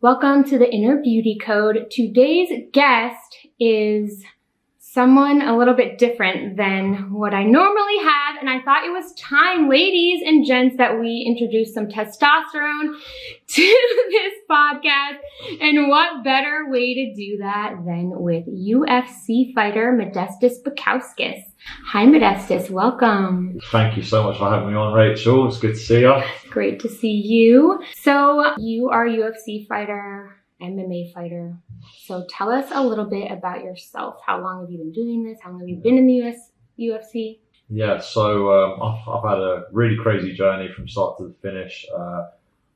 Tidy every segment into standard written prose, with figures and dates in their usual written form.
Welcome to the Inner Beauty Code. Today's guest is someone a little bit different than what I normally have, and I thought it was time, ladies and gents, that we introduce some testosterone to this podcast. And what better way to do that than with UFC fighter Modestas Bukauskas. Hi, Modestas. Welcome. Thank you so much for having me on, Rachel. It's good to see you. Great to see you. So you are a UFC fighter, MMA fighter. So tell us a little bit about yourself. How long have you been doing this? How long have you been in the UFC? Yeah, so I've had a really crazy journey from start to the finish.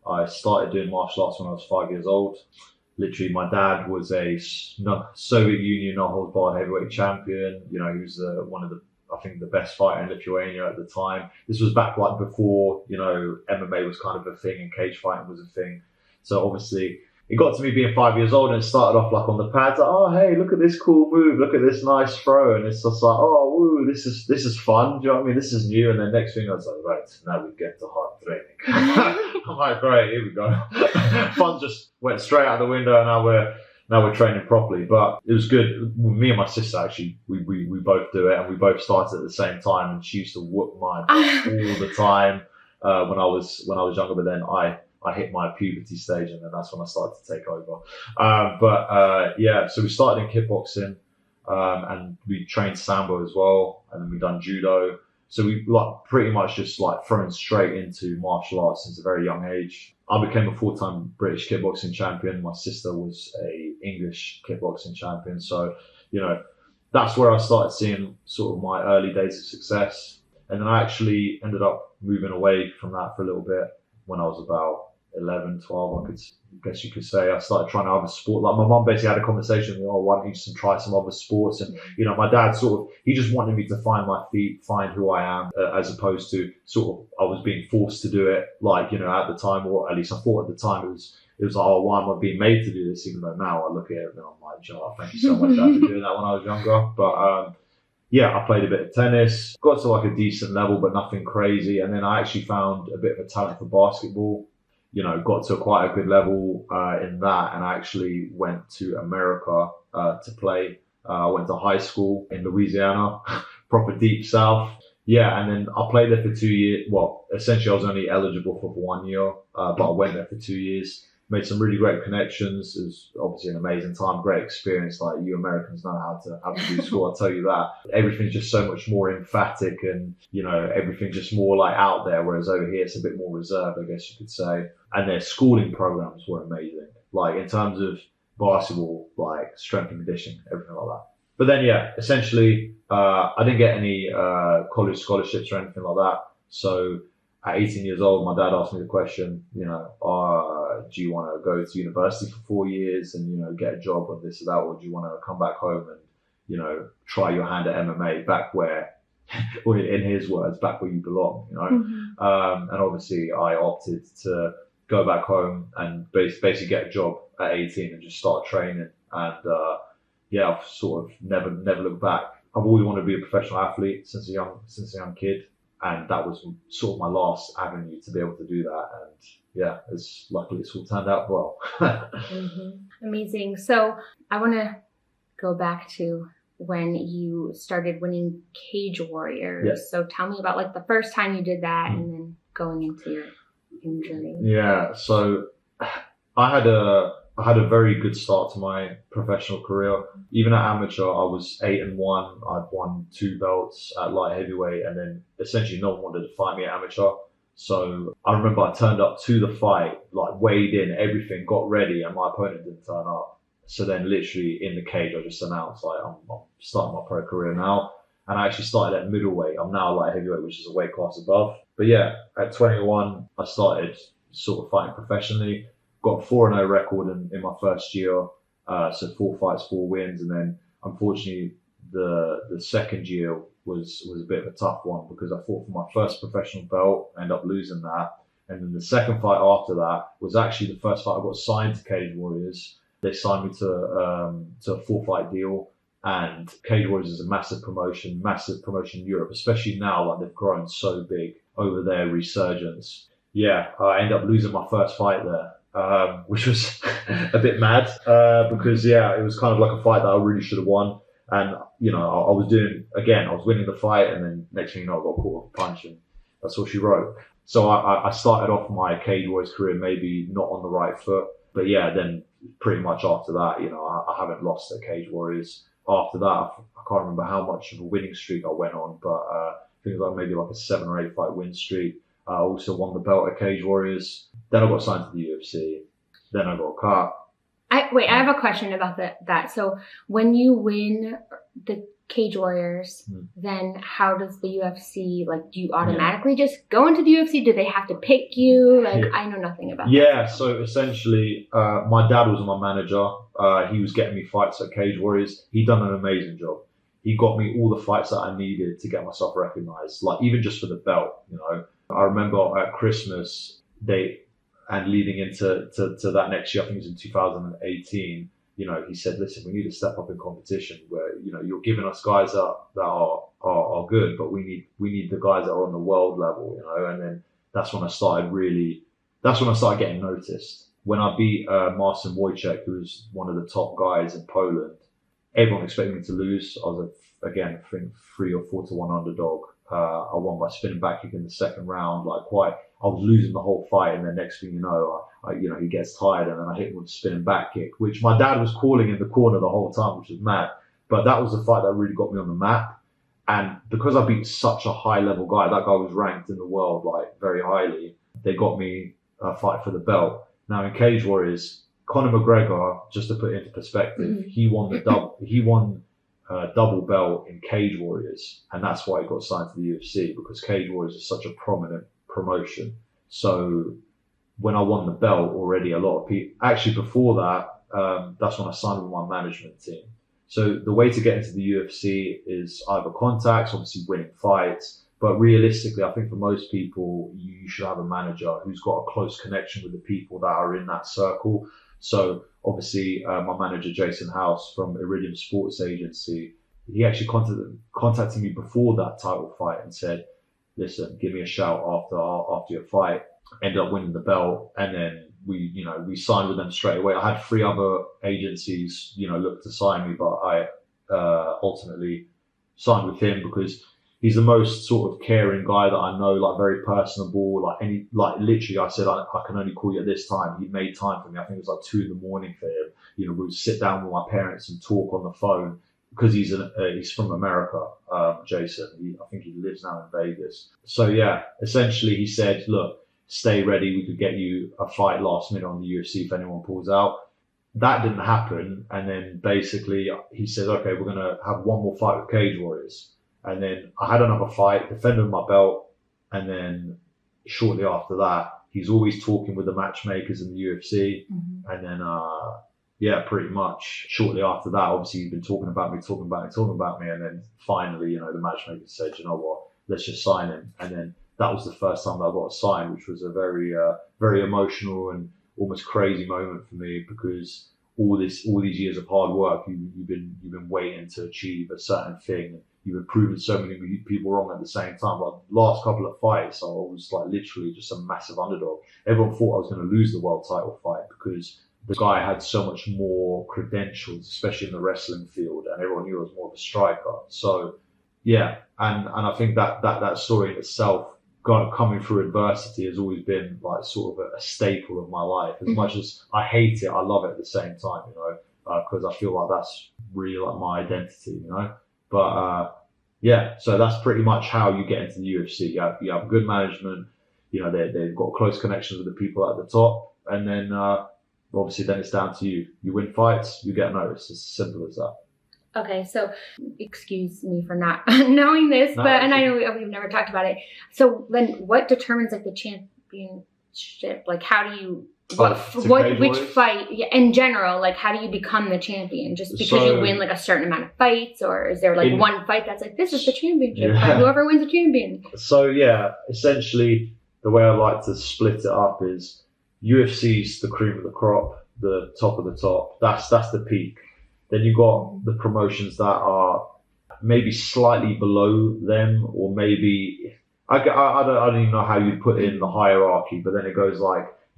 I started doing martial arts when I was 5 years old. Literally, my dad was a Soviet Union no-holds-barred heavyweight champion. You know, he was one of the, I think, the best fighter in Lithuania at the time. This was back like before, you know, MMA was kind of a thing and cage fighting was a thing. So obviously, it got to me being 5 years old and it started off like on the pads, like, oh, hey, look at this cool move, look at this nice throw. And it's just like, oh, woo, this is fun. Do you know what I mean? This is new. And then next thing I was like, right, now we get to hard training. I'm like, great, here we go. Fun just went straight out the window and now we're training properly. But it was good. Me and my sister, actually, we both do it and we both started at the same time. And she used to whoop my butt all the time when I was younger. But then I hit my puberty stage and then that's when I started to take over. Yeah, so we started in kickboxing and we trained Sambo as well. And then we done judo. So we like pretty much just like thrown straight into martial arts since a very young age. I became a 4-time British kickboxing champion. My sister was a English kickboxing champion. So, you know, that's where I started seeing sort of my early days of success. And then I actually ended up moving away from that for a little bit when I was about 11, 12, I guess you could say. I started trying other sport. Like my mum basically had a conversation with me, oh, why don't you just try some other sports? And, you know, my dad he just wanted me to find my feet, find who I am, as opposed to sort of, I was being forced to do it, like, you know, at the time, or at least I thought at the time it was like, oh, why am I being made to do this? Even though now I look at it and I'm like, Joe, thank you so much, Dad, for doing that when I was younger. But, yeah, I played a bit of tennis, got to like a decent level, but nothing crazy. And then I actually found a bit of a talent for basketball. You know, got to quite a good level in that, and I actually went to America to play. I went to high school in Louisiana, proper deep south. Yeah, and then I played there for 2 years. Well, essentially I was only eligible for 1 year, but I went there for 2 years. Made some really great connections. It was obviously an amazing time, great experience. Like, you Americans know how to do school, I'll tell you that. Everything's just so much more emphatic and, you know, everything's just more like out there, whereas over here it's a bit more reserved, I guess you could say. And their schooling programs were amazing. Like, in terms of basketball, like strength and conditioning, everything like that. But then, yeah, essentially, I didn't get any college scholarships or anything like that. So at 18 years old, my dad asked me the question, you know, do you want to go to university for 4 years and, you know, get a job or this or that, or do you want to come back home and, you know, try your hand at MMA back where, or in his words, back where you belong, you know? Mm-hmm. And obviously I opted to go back home and basically get a job at 18 and just start training. And yeah, I've sort of never looked back. I've always wanted to be a professional athlete since a young kid. And that was sort of my last avenue to be able to do that. And yeah, luckily it's all turned out well. Mm-hmm. Amazing. So I want to go back to when you started winning Cage Warriors. Yeah. So tell me about like the first time you did that and then going into your injury. Yeah. So I had a very good start to my professional career. Even at amateur, I was 8-1. I'd won 2 belts at light heavyweight, and then essentially no one wanted to fight me at amateur. So I remember I turned up to the fight, like weighed in, everything, got ready, and my opponent didn't turn up. So then literally in the cage, I just announced, like, I'm starting my pro career now. And I actually started at middleweight. I'm now light heavyweight, which is a weight class above. But yeah, at 21, I started sort of fighting professionally. Got a 4-0 record in my first year. So 4 fights, 4 wins. And then unfortunately, the second year was a bit of a tough one because I fought for my first professional belt, ended up losing that. And then the second fight after that was actually the first fight I got signed to Cage Warriors. They signed me to a 4-fight deal. And Cage Warriors is a massive promotion in Europe, especially now, like they've grown so big over their resurgence. Yeah, I ended up losing my first fight there. which was a bit mad because it was kind of like a fight that I really should have won. And I was winning the fight, and then next thing you know, I got caught off a punch, and that's all she wrote. So I started off my Cage Warriors career maybe not on the right foot, but then pretty much after that, I haven't lost at Cage Warriors. After that, I can't remember how much of a winning streak I went on, but I think it was maybe like a 7 or 8 fight win streak. I also won the belt at Cage Warriors. Then I got signed to the UFC. Then I got cut. I have a question about that. So when you win the Cage Warriors, then how does the UFC, do you automatically just go into the UFC? Do they have to pick you? I know nothing about that. Yeah, so essentially, my dad was my manager. He was getting me fights at Cage Warriors. He done an amazing job. He got me all the fights that I needed to get myself recognized, even just for the belt, I remember at Christmas and leading into that next year, I think it was in 2018, he said, listen, we need to step up in competition where, you're giving us guys that are good, but we need the guys that are on the world level, and then that's when I started getting noticed. When I beat Marcin Wojciech, who was one of the top guys in Poland, everyone expected me to lose. I was, I think 3 or 4 to 1 underdog. I won by spinning back kick in the second round. I was losing the whole fight, and then next thing you know, he gets tired, and then I hit him with a spinning back kick, which my dad was calling in the corner the whole time, which was mad. But that was the fight that really got me on the map. And because I beat such a high level guy, that guy was ranked in the world very highly. They got me a fight for the belt. Now in Cage Warriors, Conor McGregor, just to put it into perspective, he won double belt in Cage Warriors, and that's why he got signed to the UFC, because Cage Warriors is such a prominent promotion. So when I won the belt already, a lot of people, actually before that, that's when I signed with my management team. So the way to get into the UFC is either contacts, obviously winning fights, but realistically, I think for most people, you should have a manager who's got a close connection with the people that are in that circle. So obviously, my manager, Jason House from Iridium Sports Agency, he actually contacted me before that title fight and said, listen, give me a shout after your fight. Ended up winning the belt, and then we signed with them straight away. I had 3 other agencies, look to sign me, but I ultimately signed with him because he's the most sort of caring guy that I know, very personable, literally I said, I can only call you at this time. He made time for me. I think it was 2 a.m. for him. We would sit down with my parents and talk on the phone because he's from America, Jason. I think he lives now in Vegas. So essentially he said, look, stay ready. We could get you a fight last minute on the UFC if anyone pulls out. That didn't happen. And then basically he said, okay, we're going to have one more fight with Cage Warriors. And then I had another fight, defended my belt, and then shortly after that, he's always talking with the matchmakers in the UFC. Mm-hmm. And then, pretty much shortly after that, obviously he's been talking about me. And then finally, the matchmaker said, you know what, let's just sign him. And then that was the first time that I got signed, which was a very, very emotional and almost crazy moment for me, because all these years of hard work, you've been waiting to achieve a certain thing. You've been proving so many people wrong at the same time. The last couple of fights, I was literally just a massive underdog. Everyone thought I was going to lose the world title fight because the guy had so much more credentials, especially in the wrestling field, and everyone knew I was more of a striker. So, and I think that story in itself, coming through adversity, has always been sort of a staple of my life. As much as I hate it, I love it at the same time, because I feel that's really my identity, But so that's pretty much how you get into the UFC. You have good management, they've got close connections with the people at the top, and then obviously then it's down to you. You win fights, you get noticed. It's as simple as that. Okay, so excuse me for not knowing this, and I know we've never talked about it. So then what determines the championship? How do you, which fight, in general, how do you become the champion? Just because you win a certain amount of fights, or is there one fight that's this is the championship, whoever wins the champion? So essentially the way I like to split it up is UFC's the cream of the crop, the top of the top. That's the peak. Then you got the promotions that are maybe slightly below them, or maybe I don't even know how you'd put it in the hierarchy, but then it goes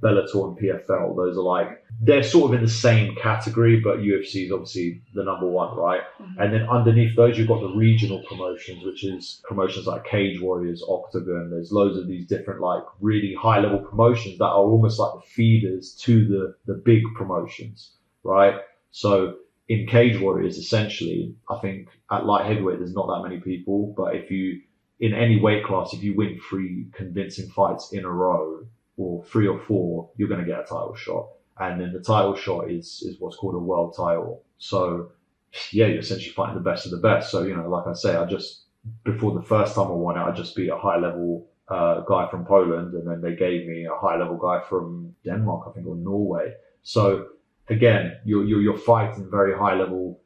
Bellator and PFL. Those are like, they're sort of in the same category, but UFC is obviously the number one, right? And then underneath those, you've got the regional promotions, which is promotions like Cage Warriors, Octagon. There's loads of these different like really high level promotions that are almost like the feeders to the big promotions, right? So in Cage Warriors, essentially, I think at light heavyweight, there's not that many people, but if you, in any weight class, if you win 3 convincing fights in a row, or 3 or 4, you're going to get a title shot. And then the title shot is what's called a world title. So yeah, you're essentially fighting the best of the best. So, you know, like I say, before the first time I won it, I just beat a high level guy from Poland, and then they gave me a high level guy from Denmark, I think, or Norway. So again, you're fighting very high level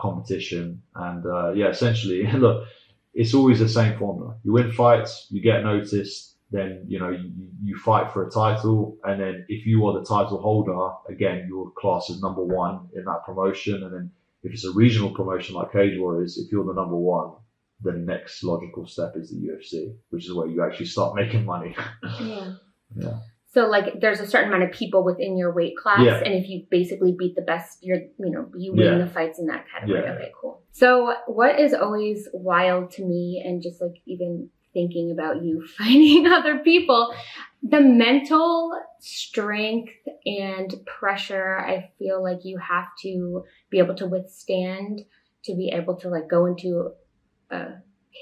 competition, and yeah, essentially, look, it's always the same formula. You win fights, you get noticed, then you know you fight for a title, and then if you are the title holder, again, you're classed as number one in that promotion. And then if it's a regional promotion like Cage Warriors, if you're the number one, the next logical step is the UFC, which is where you actually start making money. Yeah. So like there's a certain amount of people within your weight class, and if you basically beat the best, you win the fights in that category. Okay, cool. So what is always wild to me, and just like even thinking about you fighting other people, the mental strength and pressure I feel like you have to be able to withstand to be able to like go into a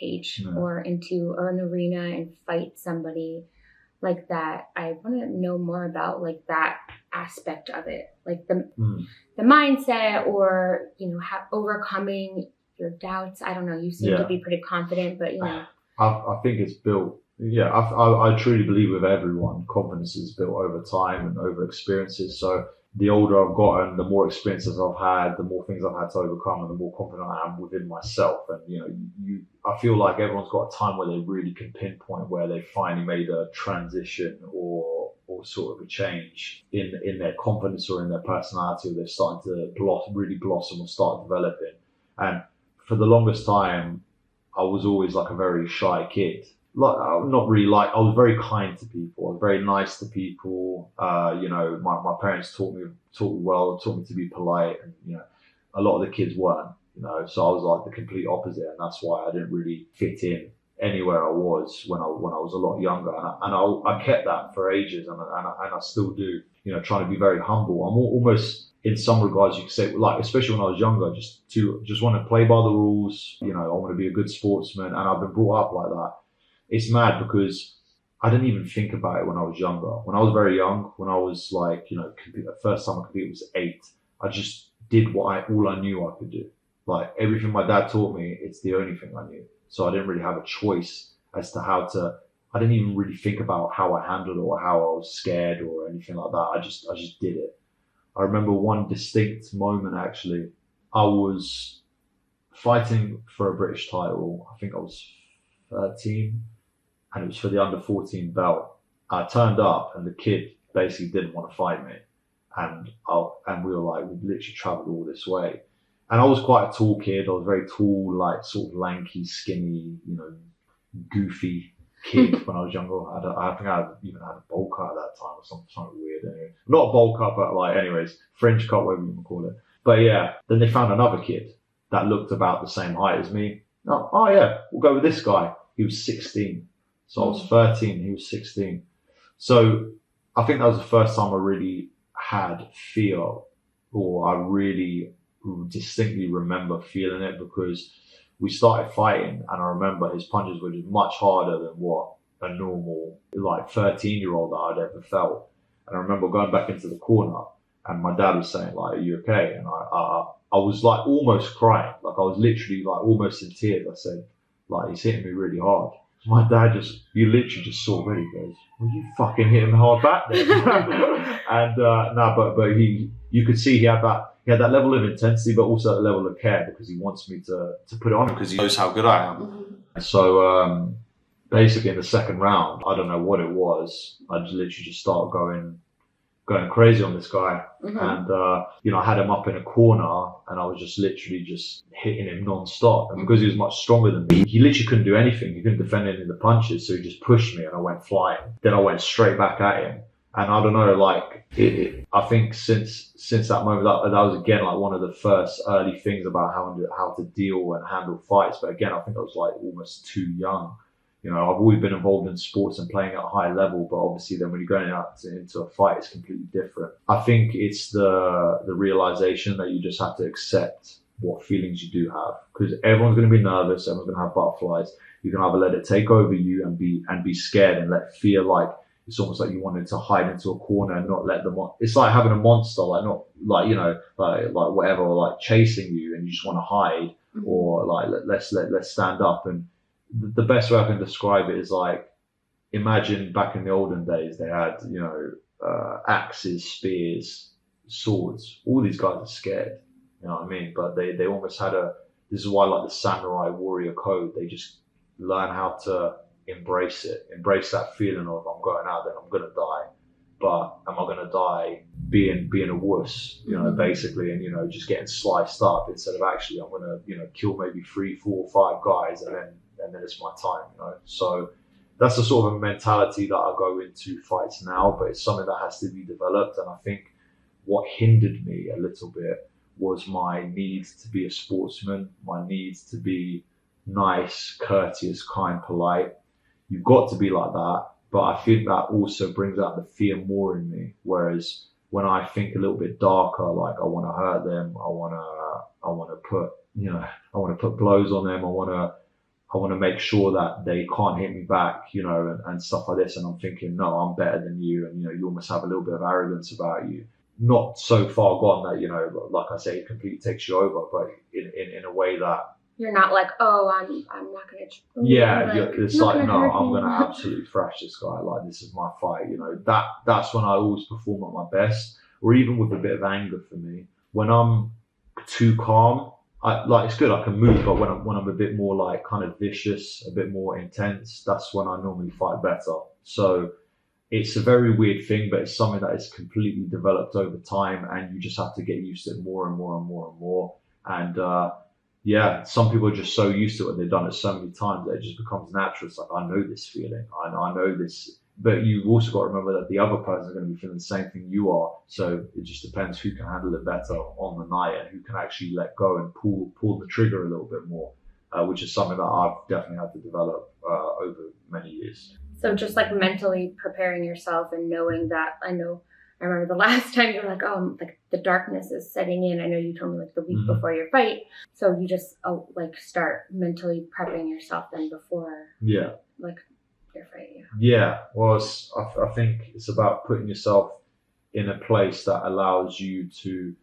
cage or into an arena and fight somebody like that. I want to know more about like that aspect of it, like the mindset, or overcoming your doubts. I don't know, you seem to be pretty confident, but I think it's built. Yeah, I truly believe with everyone, confidence is built over time and over experiences. So the older I've gotten, the more experiences I've had, the more things I've had to overcome, and the more confident I am within myself. And I feel like everyone's got a time where they really can pinpoint where they finally made a transition or sort of a change in their confidence or in their personality, or they're starting to really blossom or start developing. And for the longest time, I was always like a very shy kid. I was very kind to people. I was very nice to people. My parents taught me well, taught me to be polite, and a lot of the kids weren't. So I was like the complete opposite, and that's why I didn't really fit in anywhere I was when I was a lot younger. And I kept that for ages, and I still do. Trying to be very humble. I'm almost, in some regards, you could say, like, especially when I was younger, just want to play by the rules. I want to be a good sportsman, and I've been brought up like that. It's mad because I didn't even think about it when I was younger. When I was very young, when I was like, the first time I competed was 8. I just did all I knew I could do. Like everything my dad taught me, it's the only thing I knew. So I didn't really have a choice as to I didn't even really think about how I handled it or how I was scared or anything like that. I just did it. I remember one distinct moment, actually. I was fighting for a British title. I think I was 13, and it was for the under 14 belt. I turned up, and the kid basically didn't want to fight me. And we were like, we literally traveled all this way. And I was quite a tall kid. I was very tall, like sort of lanky, skinny, goofy kid when I was younger. I think I even had a bowl cut at that time or something weird. Anyway. Not a bowl cut, but like, anyways, French cut, whatever you want to call it. But yeah, then they found another kid that looked about the same height as me. Oh yeah, we'll go with this guy. He was 16. So I was 13, he was 16. So I think that was the first time I really had fear, or I really distinctly remember feeling it, because we started fighting, and I remember his punches were just much harder than what a normal, like 13-year-old that I'd ever felt. And I remember going back into the corner, and my dad was saying, like, "Are you okay?" And I was like almost crying, like I was literally like almost in tears. I said, like, he's hitting me really hard. My dad you literally just saw me. He goes, "Well, you fucking hit him hard back then." And but you could see he had that level of intensity, but also that level of care, because he wants me to put it on him, because he knows how good I am. Mm-hmm. So basically in the second round, I don't know what it was, I just literally started going crazy on this guy. Mm-hmm. And I had him up in a corner, and I was just literally just hitting him non-stop. And because he was much stronger than me, he literally couldn't do anything. He couldn't defend any of the punches, so he just pushed me, and I went flying. Then I went straight back at him, And I don't know, like I think since that moment, that was again like one of the first early things about how to deal and handle fights. But again, I think I was like almost too young. You know, I've always been involved in sports and playing at a high level, but obviously then when you're going out into a fight, it's completely different. I think it's the realization that you just have to accept what feelings you do have, because everyone's going to be nervous, everyone's going to have butterflies. You can either let it take over you and be scared and let fear, like, it's almost like you wanted to hide into a corner and not let them on. It's like having a monster, like not like, you know, like whatever, or like chasing you and you just want to hide, or like let's stand up. And the best way I can describe it is like, imagine back in the olden days, they had, you know, axes, spears, swords. All these guys are scared, you know what I mean? But they almost had this is why like the samurai warrior code, they just learn how to embrace that feeling of, I'm going out there, I'm gonna die, but am I gonna die being a wuss, you know, basically, and, you know, just getting sliced up, instead of actually I'm gonna, you know, kill maybe 3, 4, 5 guys and then it's my time, you know. So that's the sort of a mentality that I go into fights now, but it's something that has to be developed. And I think what hindered me a little bit was my need to be a sportsman, my need to be nice, courteous, kind, polite. You've got to be like that, but I think that also brings out the fear more in me. Whereas when I think a little bit darker, like I want to hurt them, I want to put blows on them, I want to make sure that they can't hit me back, you know, and stuff like this. And I'm thinking, no, I'm better than you, and, you know, you almost have a little bit of arrogance about you. Not so far gone that, you know, like I say, it completely takes you over, but in a way that you're not like, oh, I'm not gonna. Yeah, it's like, no, I'm gonna absolutely thrash this guy. Like, this is my fight. You know, that's when I always perform at my best, or even with a bit of anger for me. When I'm too calm, it's good, I can move, but when I'm a bit more like kind of vicious, a bit more intense, that's when I normally fight better. So it's a very weird thing, but it's something that is completely developed over time, and you just have to get used to it more and more and more and more. And yeah, some people are just so used to it, they've done it so many times that it just becomes natural. It's like, I know this feeling, I know this. But you've also got to remember that the other person is going to be feeling the same thing you are. So it just depends who can handle it better on the night, and who can actually let go and pull the trigger a little bit more, which is something that I've definitely had to develop over many years. So just like mentally preparing yourself and knowing that, I remember the last time you were like, oh, like the darkness is setting in. I know you told me like the week before your fight. So you just like start mentally prepping yourself then before like your fight. Yeah. Well, I think it's about putting yourself in a place that allows you to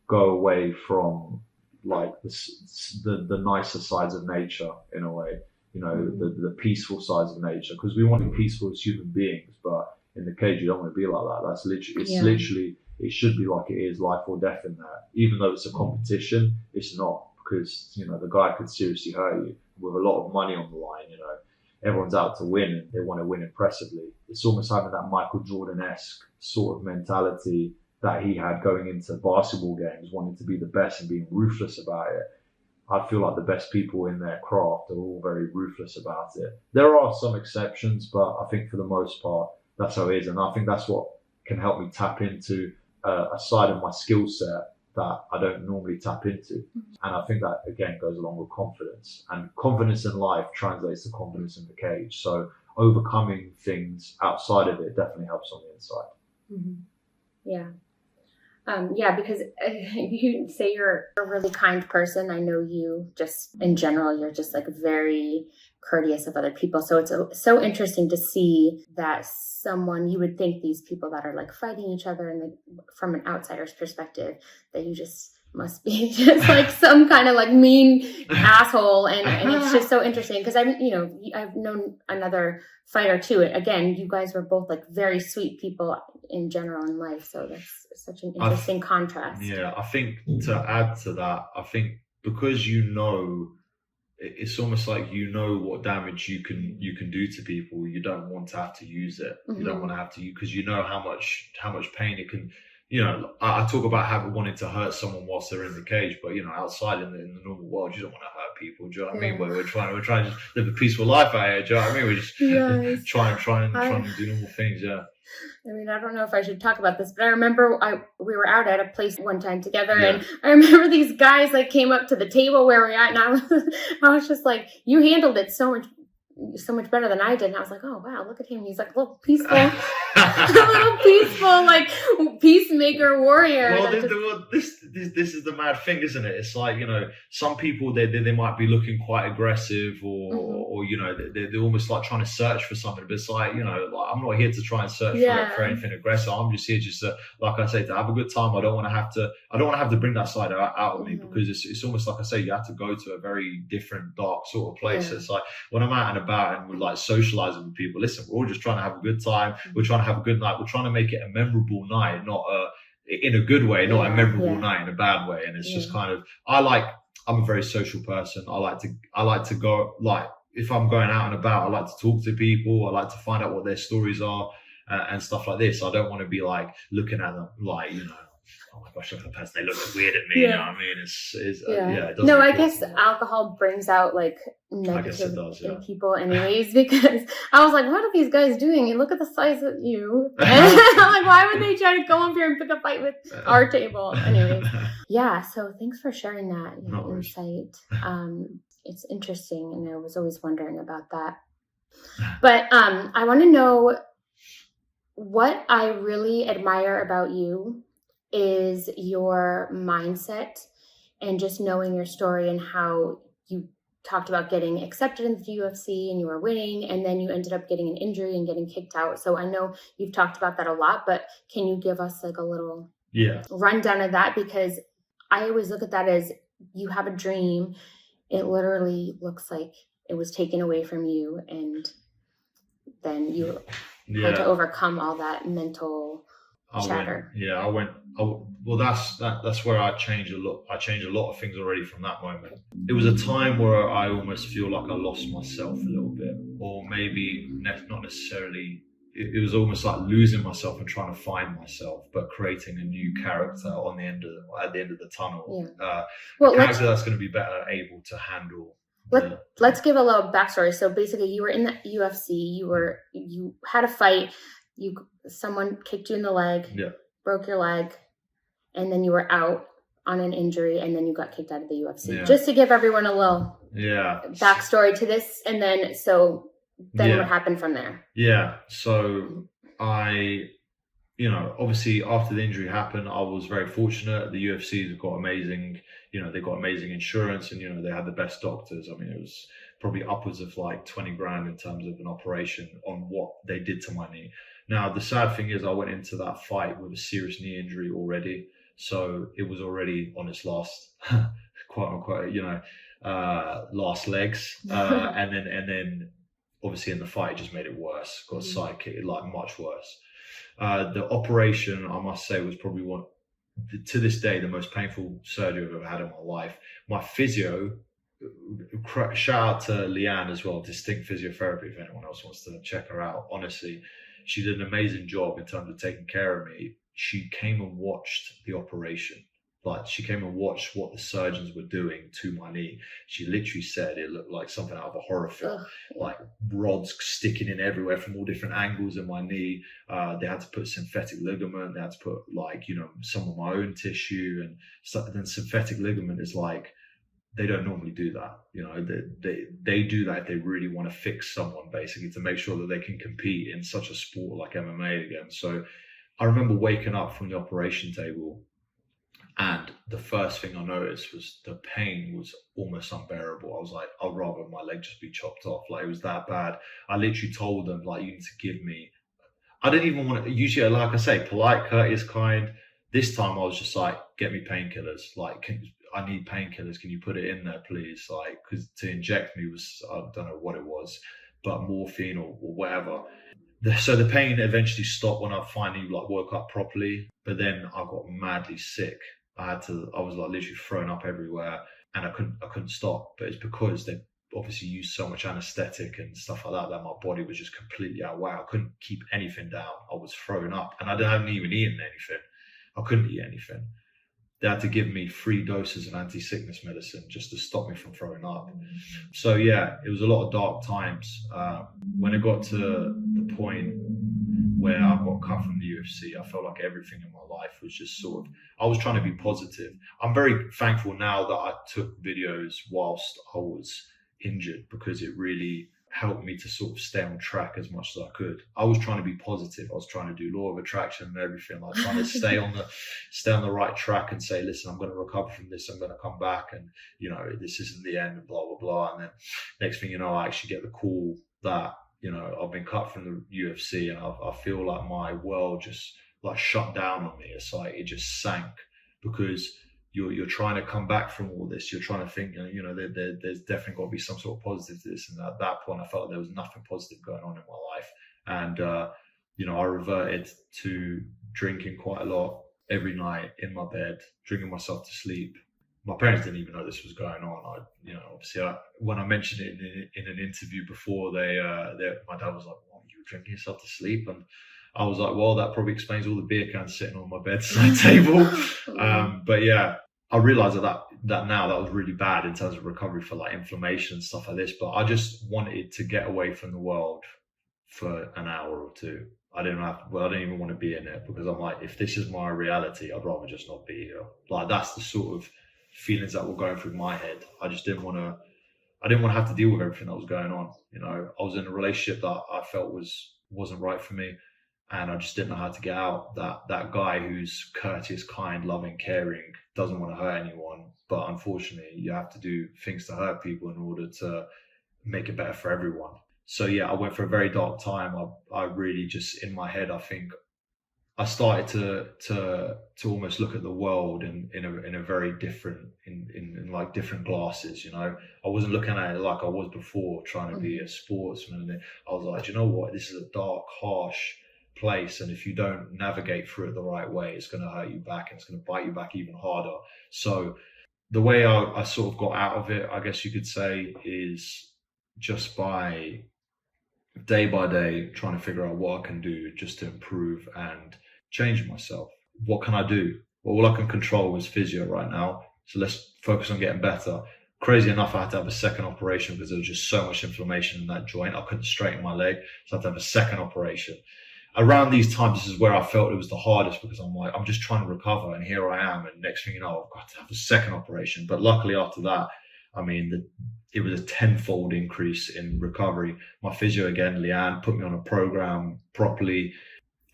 go away from like the nicer sides of nature, in a way, you know, the peaceful sides of nature, because we want to be peaceful as human beings, but in the cage, you don't want to be like that. That's literally, literally, it should be like it is, life or death in there. Even though it's a competition, it's not, because, you know, the guy could seriously hurt you with a lot of money on the line. You know, everyone's out to win, and they want to win impressively. It's almost having that Michael Jordan-esque sort of mentality that he had going into basketball games, wanting to be the best and being ruthless about it. I feel like the best people in their craft are all very ruthless about it. There are some exceptions, but I think for the most part, that's how it is. And I think that's what can help me tap into a side of my skill set that I don't normally tap into. And I think that, again, goes along with confidence. And confidence in life translates to confidence in the cage. So overcoming things outside of it definitely helps on the inside. Yeah. Because you say you're a really kind person. I know you just, in general, you're just like very courteous of other people. So it's so interesting to see that someone, you would think these people that are like fighting each other, and from an outsider's perspective, that you just must be just like some kind of like mean asshole. And it's just so interesting because I've known another fighter too. Again, you guys were both like very sweet people in general in life. So that's such an interesting contrast. Yeah, I think to add to that, I think because it's almost like you know what damage you can do to people. You don't want to have to use it. You don't want to have to, because you know how much pain it can. You know, I talk about wanting to hurt someone whilst they're in the cage, but, you know, outside in the normal world, you don't want to hurt people. Do you know what I mean? We're trying to just live a peaceful life out here. Do you know what I mean? We're just trying to do normal things. Yeah. I mean, I don't know if I should talk about this, but I remember we were out at a place one time together, and I remember these guys like came up to the table where we're at, and I was just like, you handled it so much better than I did. And I was like, oh wow, look at him. He's like a little peaceful, like peacemaker warrior. Well, this is the mad thing, isn't it? It's like, some people they might be looking quite aggressive or they're almost like trying to search for something. But it's like, like, I'm not here to try and search for anything aggressive. I'm just here to, like I say, to have a good time. I don't want to have to bring that side out of me, because it's almost like I say, you have to go to a very different, dark sort of place. It's like when I'm out and about and we're like socializing with people, listen, we're all just trying to have a good time. We're trying to have a good night. We're trying to make it a memorable night, not in a good way, not a memorable night in a bad way. And it's just kind of, I'm a very social person. I like to go, like, if I'm going out and about, I like to talk to people. I like to find out what their stories are and stuff like this. I don't want to be like looking at them like, oh my gosh, look at the person, they look weird at me. You know what I mean? It doesn't. No, I guess alcohol brings out like negative in people anyways, because I was like, what are these guys doing? And look at the size of you. And I'm like, why would they try to go up here and pick a fight with our table? Anyways. Yeah, so thanks for sharing that insight. It's interesting, and I was always wondering about that. But I want to know, what I really admire about you is your mindset and just knowing your story and how you talked about getting accepted into the UFC and you were winning, and then you ended up getting an injury and getting kicked out. So I know you've talked about that a lot, but can you give us like a little rundown of that? Because I always look at that as, you have a dream. It literally looks like it was taken away from you, and then you had to overcome all that mental chatter. Well, that's where I changed a lot. I changed a lot of things already from that moment. It was a time where I almost feel like I lost myself a little bit, or maybe not necessarily. It was almost like losing myself and trying to find myself, but creating a new character at the end of the tunnel. A character that's going to be better able to handle. Let's give a little backstory. So basically, you were in the UFC. You had a fight. Someone kicked you in the leg. Broke your leg, and then you were out on an injury, and then you got kicked out of the UFC. Just to give everyone a little backstory to this, and then what happened from there? So I, obviously after the injury happened, I was very fortunate. The UFC have got amazing, they got amazing insurance, and they had the best doctors. I mean, it was probably upwards of like 20 grand in terms of an operation on what they did to my knee. Now, the sad thing is I went into that fight with a serious knee injury already. So it was already on its last, quote unquote, last legs. And then obviously in the fight, it just made it worse. Got side kicked, like much worse. The operation, I must say, was probably to this day, the most painful surgery I've ever had in my life. My physio, shout out to Leanne as well, Distinct Physiotherapy, if anyone else wants to check her out. Honestly, she did an amazing job in terms of taking care of me. She came and watched the operation. Like, she came and watched what the surgeons were doing to my knee. She literally said it looked like something out of a horror film, like rods sticking in everywhere from all different angles in my knee. They had to put synthetic ligament. They had to put some of my own tissue and stuff. And then synthetic ligament is like, they don't normally do that. They do that if they really want to fix someone, basically, to make sure that they can compete in such a sport like MMA again. So I remember waking up from the operation table, and the first thing I noticed was the pain was almost unbearable. I was like, I'd rather my leg just be chopped off. Like, it was that bad. I literally told them, like, you need to give me, I didn't even want to, usually, like I say, polite, courteous, kind. This time I was just like, get me painkillers. Like, I need painkillers. Can you put it in there, please? Like, because to inject me was, I don't know what it was, but morphine or whatever. So the pain eventually stopped when I finally woke up properly, but then I got madly sick. I was like literally thrown up everywhere, and I couldn't stop. But it's because they obviously used so much anesthetic and stuff like that my body was just completely out of whack. I couldn't keep anything down. I was thrown up, and I hadn't even eaten anything. I couldn't eat anything. they had to give me 3 doses of anti-sickness medicine just to stop me from throwing up. So yeah, it was a lot of dark times. When it got to the point where I got cut from the UFC, I felt like everything in my life was just sort of, I was trying to be positive. I'm very thankful now that I took videos whilst I was injured, because it really helped me to sort of stay on track as much as I could. I was trying to be positive. I was trying to do law of attraction and everything, like trying to stay on the right track and say, listen, I'm going to recover from this. I'm going to come back, and you know, this isn't the end, and blah blah blah. And then next thing you know, I actually get the call that, you know, I've been cut from the UFC, and I feel like my world just like shut down on me. It's like it just sank, because you're trying to come back from all this. You're trying to think, you know, there's definitely got to be some sort of positive to this. And at that point, I felt like there was nothing positive going on in my life. And, you know, I reverted to drinking quite a lot every night in my bed, drinking myself to sleep. My parents didn't even know this was going on. Obviously, when I mentioned it in an interview before, my dad was like, "What, you were drinking yourself to sleep?" And I was like, "Well, that probably explains all the beer cans sitting on my bedside table." But yeah, I realized that now that was really bad in terms of recovery for like inflammation and stuff like this. But I just wanted to get away from the world for an hour or two. I didn't even want to be in it, because I'm like, if this is my reality, I'd rather just not be here. Like, that's the sort of feelings that were going through my head. I just didn't want to have to deal with everything that was going on. You know, I was in a relationship that I felt wasn't right for me, and I just didn't know how to get out. That guy who's courteous, kind, loving, caring, doesn't want to hurt anyone, but unfortunately you have to do things to hurt people in order to make it better for everyone. So yeah, I went for a very dark time. I really just, in my head, I think I started to almost look at the world in a very different, in like different glasses. You know, I wasn't looking at it like I was before, trying to be a sportsman. I was like, you know what, this is a dark, harsh place, and if you don't navigate through it the right way, it's going to hurt you back, and it's going to bite you back even harder. So the way I sort of got out of it, I guess you could say, is just by day trying to figure out what I can do just to improve and change myself. What can I do? Well, all I can control is physio right now, so let's focus on getting better. Crazy enough, I had to have a second operation because there was just so much inflammation in that joint. I couldn't straighten my leg, so I had to have a second operation. Around these times, this is where I felt it was the hardest, because I'm like, I'm just trying to recover, and here I am, and next thing you know, I've got to have a second operation. But luckily after that, I mean, it was a tenfold increase in recovery. My physio again, Leanne, put me on a program properly.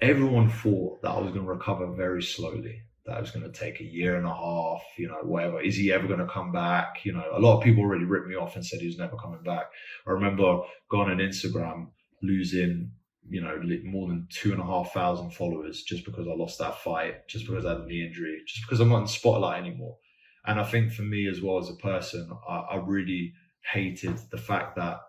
Everyone thought that I was going to recover very slowly, that it was going to take a year and a half, you know, whatever. Is he ever going to come back? You know, a lot of people already ripped me off and said he was never coming back. I remember going on Instagram, losing, you know, more than 2,500 followers just because I lost that fight, just because I had a knee injury, just because I'm not in the spotlight anymore. And I think for me as well as a person, I really hated the fact that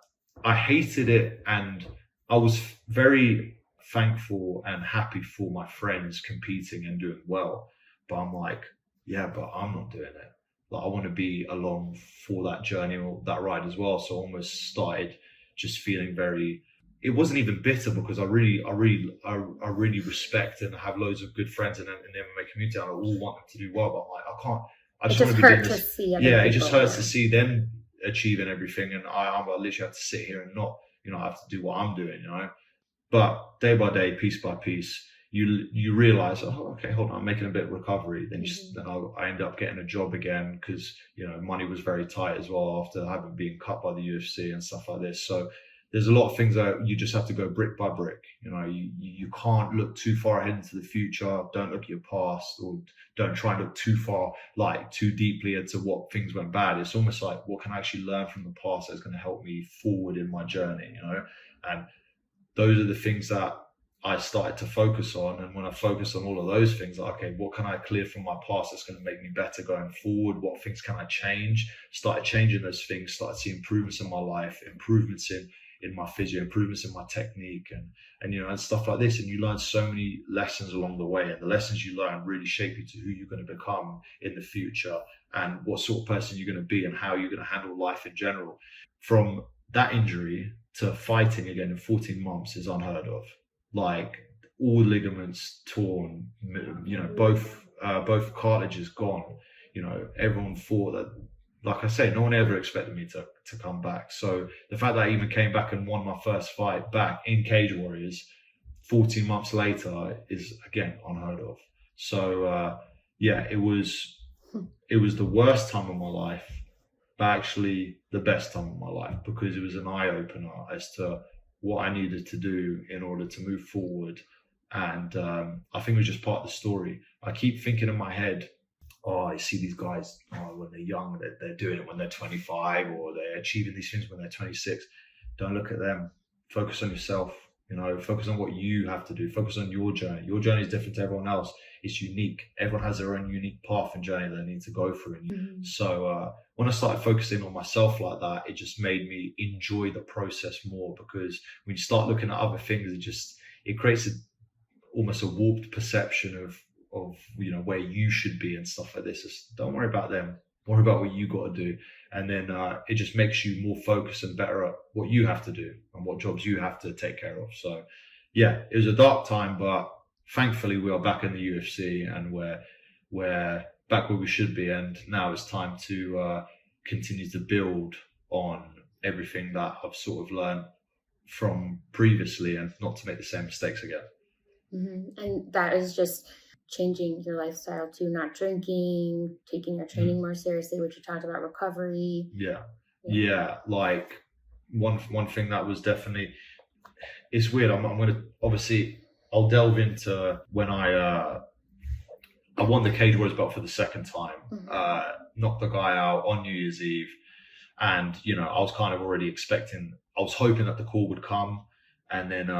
I hated it, and I was very thankful and happy for my friends competing and doing well. But I'm like, yeah, but I'm not doing it. Like, I want to be along for that journey or that ride as well. So I almost started just feeling very, it wasn't even bitter, because I really respect and have loads of good friends in the MMA community, and I all want them to do well. But I'm like, I can't. I just want to be doing this. It just hurts to see them achieving everything, and I literally have to sit here and not, you know, I have to do what I'm doing, you know. But day by day, piece by piece, you realize, oh, okay, hold on, I'm making a bit of recovery. Then I end up getting a job again, because, you know, money was very tight as well after having been cut by the UFC and stuff like this. So there's a lot of things that you just have to go brick by brick. You know, you can't look too far ahead into the future. Don't look at your past, or don't try and look too far, like too deeply into what things went bad. It's almost like, what can I actually learn from the past that's going to help me forward in my journey, you know? And those are the things that I started to focus on. And when I focused on all of those things, like, okay, what can I clear from my past that's going to make me better going forward? What things can I change? Started changing those things, started seeing improvements in my life, improvements in my physio, improvements in my technique, and you know, and stuff like this. And you learn so many lessons along the way, and the lessons you learn really shape you to who you're going to become in the future, and what sort of person you're going to be, and how you're going to handle life in general. From that injury to fighting again in 14 months is unheard of. Like, all ligaments torn, you know, both both cartilages gone. You know, everyone thought that, like I say, no one ever expected me to come back. So the fact that I even came back and won my first fight back in Cage Warriors 14 months later is, again, unheard of. So yeah, it was the worst time of my life, but actually the best time of my life, because it was an eye-opener as to what I needed to do in order to move forward. And I think it was just part of the story. I keep thinking in my head, oh, I see these guys when they're young, they're doing it when they're 25, or they're achieving these things when they're 26. Don't look at them. Focus on yourself. You know, focus on what you have to do. Focus on your journey. Your journey is different to everyone else. It's unique. Everyone has their own unique path and journey they need to go through. So when I started focusing on myself like that, it just made me enjoy the process more, because when you start looking at other things, it creates almost a warped perception of you know, where you should be and stuff like this. Just don't worry about them. Worry about what you got to do. And then it just makes you more focused and better at what you have to do and what jobs you have to take care of. So yeah, it was a dark time, but thankfully we are back in the UFC and we're back where we should be. And now it's time to continue to build on everything that I've sort of learned from previously, and not to make the same mistakes again. And that is just changing your lifestyle to not drinking, taking your training more seriously, which you talked about, recovery. Yeah. Like one thing that was definitely, it's weird. I'm gonna, obviously I'll delve into when I won the Cage Warriors belt for the second time, knocked the guy out on New Year's Eve, and you know, I was kind of already I was hoping that the call would come, and then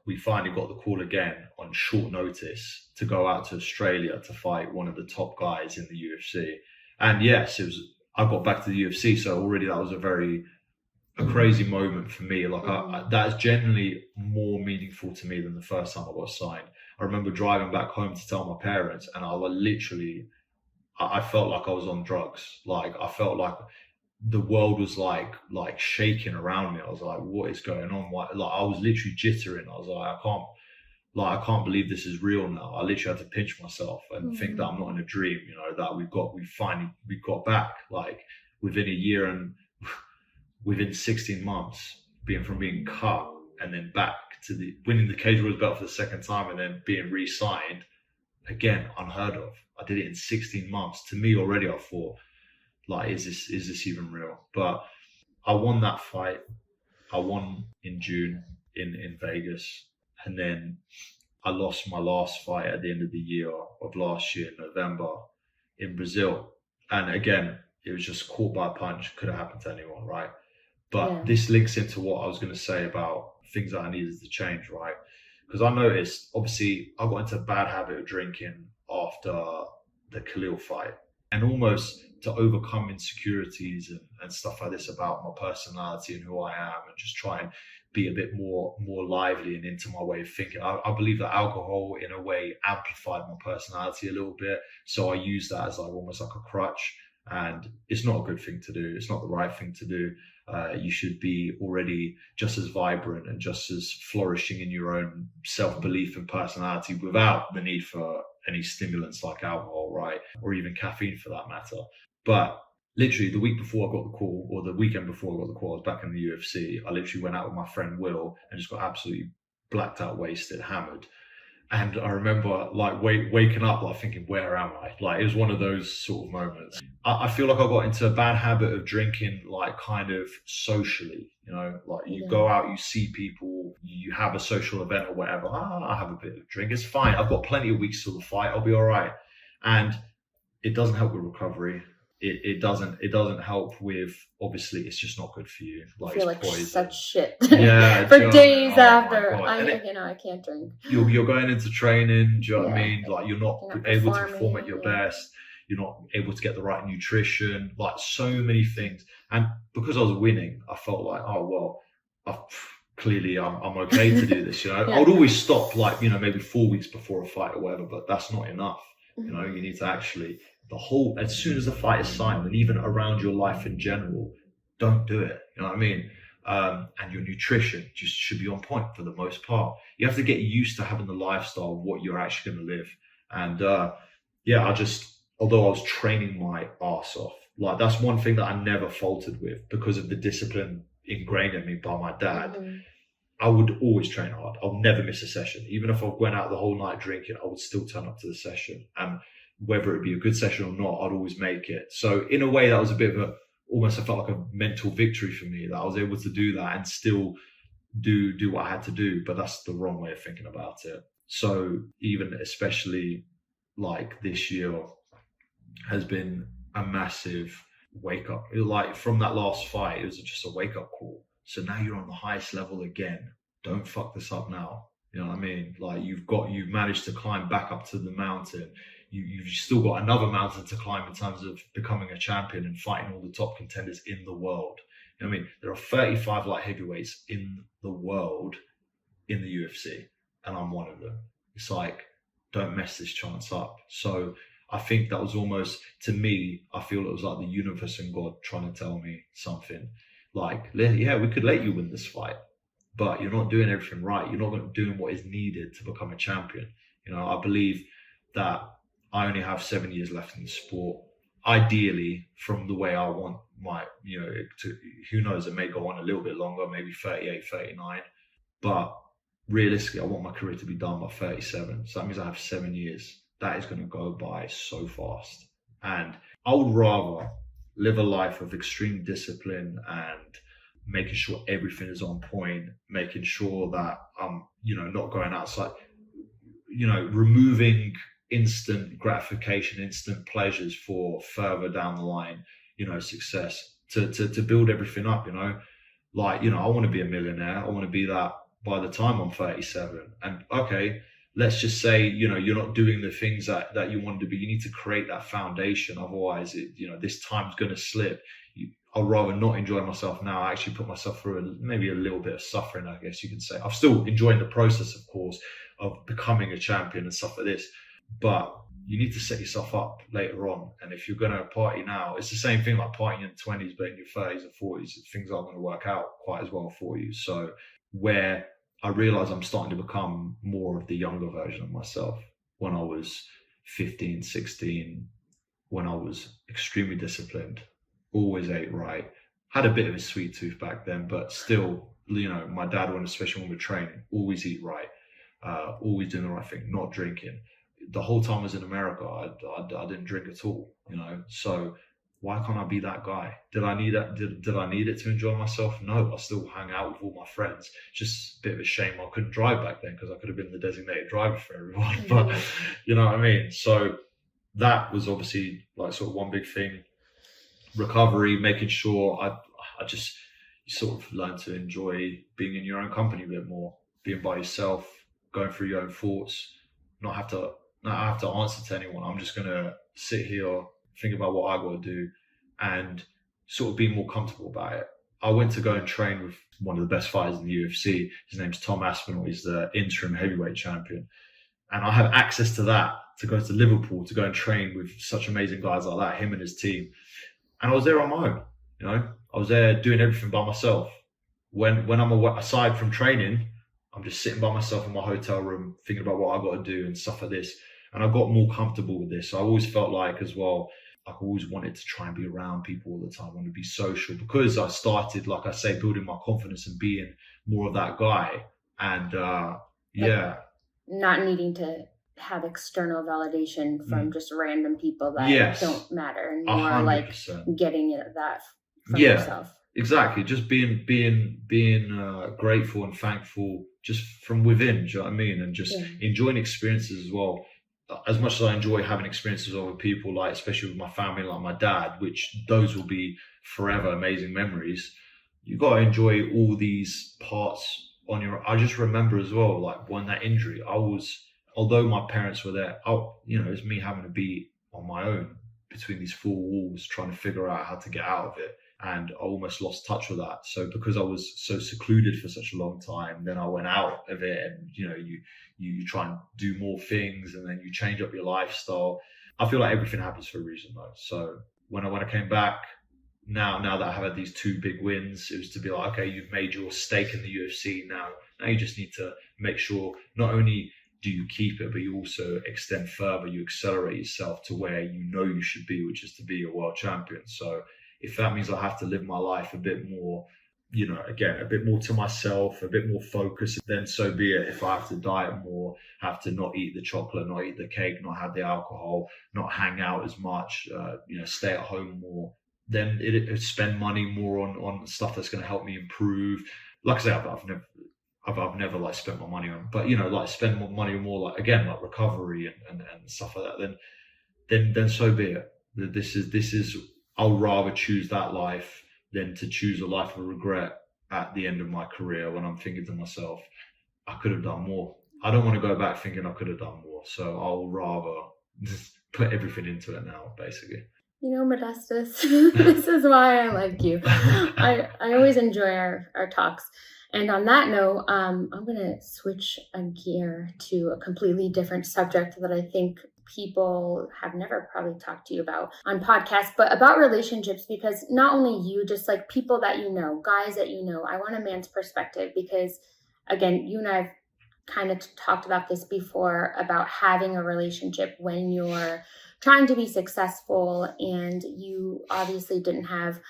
we finally got the call again on short notice to go out to Australia to fight one of the top guys in the UFC. And yes, I got back to the UFC, so already that was a crazy moment for me. Like that is generally more meaningful to me than the first time I got signed. I remember driving back home to tell my parents, and I felt like I was on drugs. Like I felt like the world was like shaking around me. I was like, what is going on? Like I was literally jittering. I was like, I can't believe this is real now. I literally had to pinch myself and think that I'm not in a we got back, like within a year and within 16 months, from being cut and then back to winning the Cage Warriors belt for the second time and then being re-signed again, unheard of. I did it in 16 months. To me already, I thought, like, is this even real? But I won that fight. I won in June in Vegas. And then I lost my last fight at the end of the year of last year, November, in Brazil. And again, it was just caught by a punch. Could have happened to anyone, right? But this links into what I was going to say about things that I needed to change, right? Because I noticed, obviously, I got into a bad habit of drinking after the Khalil fight. And almost to overcome insecurities and stuff like this about my personality and who I am, and just try and be a bit more lively and into my way of thinking. I believe that alcohol, in a way, amplified my personality a little bit. So I use that as almost like a crutch. And it's not a good thing to do. It's not the right thing to do. You should be already just as vibrant and just as flourishing in your own self-belief and personality without the need for any stimulants like alcohol, right? Or even caffeine for that matter. But literally the week before I got the call, or the weekend before I got the call, I was back in the UFC. I literally went out with my friend Will and just got absolutely blacked out, wasted, hammered. And I remember waking up thinking, where am I? Like, it was one of those sort of moments. I feel like I got into a bad habit of drinking, kind of socially, you go out, you see people, you have a social event or whatever. I have a bit of drink. It's fine. I've got plenty of weeks till the fight. I'll be all right. And it doesn't help with recovery. It doesn't help with, obviously, it's just not good for you. I feel like poison. Such shit. Yeah, for days after. I can't drink. You're going into training, do you know what I mean? You're not able to perform at your best. You're not able to get the right nutrition, so many things. And because I was winning, I felt like, oh, well, clearly I'm okay to do this, I would always stop, maybe 4 weeks before a fight or whatever, but that's not enough. You need to actually, as soon as the fight is signed, and even around your life in general, don't do it. You know what I mean? And your nutrition just should be on point for the most part. You have to get used to having the lifestyle of what you're actually going to live. And although I was training my ass off, like that's one thing that I never faltered with because of the discipline ingrained in me by my dad. Mm-hmm. I would always train hard. I'll never miss a session. Even if I went out the whole night drinking, I would still turn up to the session. And whether it be a good session or not, I'd always make it. So in a way, that was a bit of almost I felt like a mental victory for me that I was able to do that and still do what I had to do. But that's the wrong way of thinking about it. So even especially like this year has been a massive wake up. Like from that last fight, it was just a wake up call. So now you're on the highest level again. Don't fuck this up now. You know what I mean? Like you've managed to climb back up to the mountain. You've still got another mountain to climb in terms of becoming a champion and fighting all the top contenders in the world. You know what I mean? There are 35 light heavyweights in the world in the UFC, and I'm one of them. It's like, don't mess this chance up. So I think that was almost, to me, I feel it was like the universe and God trying to tell me something. Like, yeah, we could let you win this fight, but you're not doing everything right. You're not doing what is needed to become a champion. You know, I believe that I only have 7 years left in the sport. Ideally, from the way I want who knows, it may go on a little bit longer, maybe 38, 39. But realistically, I want my career to be done by 37. So that means I have 7 years. That is going to go by so fast. And I would rather live a life of extreme discipline and making sure everything is on point, making sure that I'm, not going outside, removing instant gratification, instant pleasures for further down the line, success to build everything up, like, I want to be a millionaire. I want to be that by the time I'm 37. And okay, let's just say, you're not doing the things that you want to be. You need to create that foundation. Otherwise, this time's going to slip. I'd rather not enjoy myself now. I actually put myself through maybe a little bit of suffering, I guess you can say. I'm still enjoying the process, of course, of becoming a champion and stuff like this. But you need to set yourself up later on. And if you're going to party now, it's the same thing like partying in the 20s, but in your 30s and 40s, things aren't going to work out quite as well for you. So where I realize I'm starting to become more of the younger version of myself when I was 15, 16, when I was extremely disciplined, always ate right, had a bit of a sweet tooth back then, but still, my dad, especially when we're training, always eat right, always doing the right thing, not drinking. The whole time I was in America, I didn't drink at all, so why can't I be that guy? Did I need that? Did I need it to enjoy myself? No, I still hang out with all my friends. Just a bit of a shame I couldn't drive back then because I could have been the designated driver for everyone. But you know what I mean? So that was obviously like sort of one big thing. Recovery, making sure I just sort of learn to enjoy being in your own company a bit more, being by yourself, going through your own thoughts, not have to answer to anyone. I'm just going to sit here, think about what I got to do and sort of be more comfortable about it. I went to go and train with one of the best fighters in the UFC. His name's Tom Aspinall. He's the interim heavyweight champion. And I have access to that, to go to Liverpool, to go and train with such amazing guys like that, him and his team. And I was there on my own, I was there doing everything by myself. When I'm aside from training, I'm just sitting by myself in my hotel room, thinking about what I got to do and stuff like this. And I got more comfortable with this. So I always felt like as well, I always wanted to try and be around people all the time. I wanted to be social because I started, like I say, building my confidence and being more of that guy. And not needing to have external validation from just random people that don't matter, and more 100%. Like getting that from yourself. Exactly. Just being grateful and thankful just from within, do you know what I mean? And just enjoying experiences as well. As much as I enjoy having experiences with other people, like especially with my family, like my dad, which those will be forever amazing memories, you got to enjoy all these parts on your. I just remember as well, like when that injury, although my parents were there, it was me having to be on my own between these four walls, trying to figure out how to get out of it. And I almost lost touch with that. So because I was so secluded for such a long time, then I went out of it and, you try and do more things and then you change up your lifestyle. I feel like everything happens for a reason though. So when I came back, now that I have had these two big wins, it was to be like, okay, you've made your stake in the UFC now. Now you just need to make sure not only do you keep it, but you also extend further, you accelerate yourself to where you know you should be, which is to be a world champion. So if that means I have to live my life a bit more, again, a bit more to myself, a bit more focused, then so be it. If I have to diet more, have to not eat the chocolate, not eat the cake, not have the alcohol, not hang out as much, stay at home more, then it spend money more on stuff that's going to help me improve. Like I say, I've never like spent my money on, but like spend more money more like, again, like recovery and stuff like that, then so be it. This is I'll rather choose that life than to choose a life of regret at the end of my career, when I'm thinking to myself, I could have done more. I don't want to go back thinking I could have done more. So I'll rather just put everything into it now, basically. Modestas, this is why I like you. I always enjoy our talks. And on that note, I'm going to switch a gear to a completely different subject that I think people have never probably talked to you about on podcasts, but about relationships, because not only you, just like people that guys that I want a man's perspective, because again, you and I have kind of talked about this before, about having a relationship when you're trying to be successful, and you obviously didn't have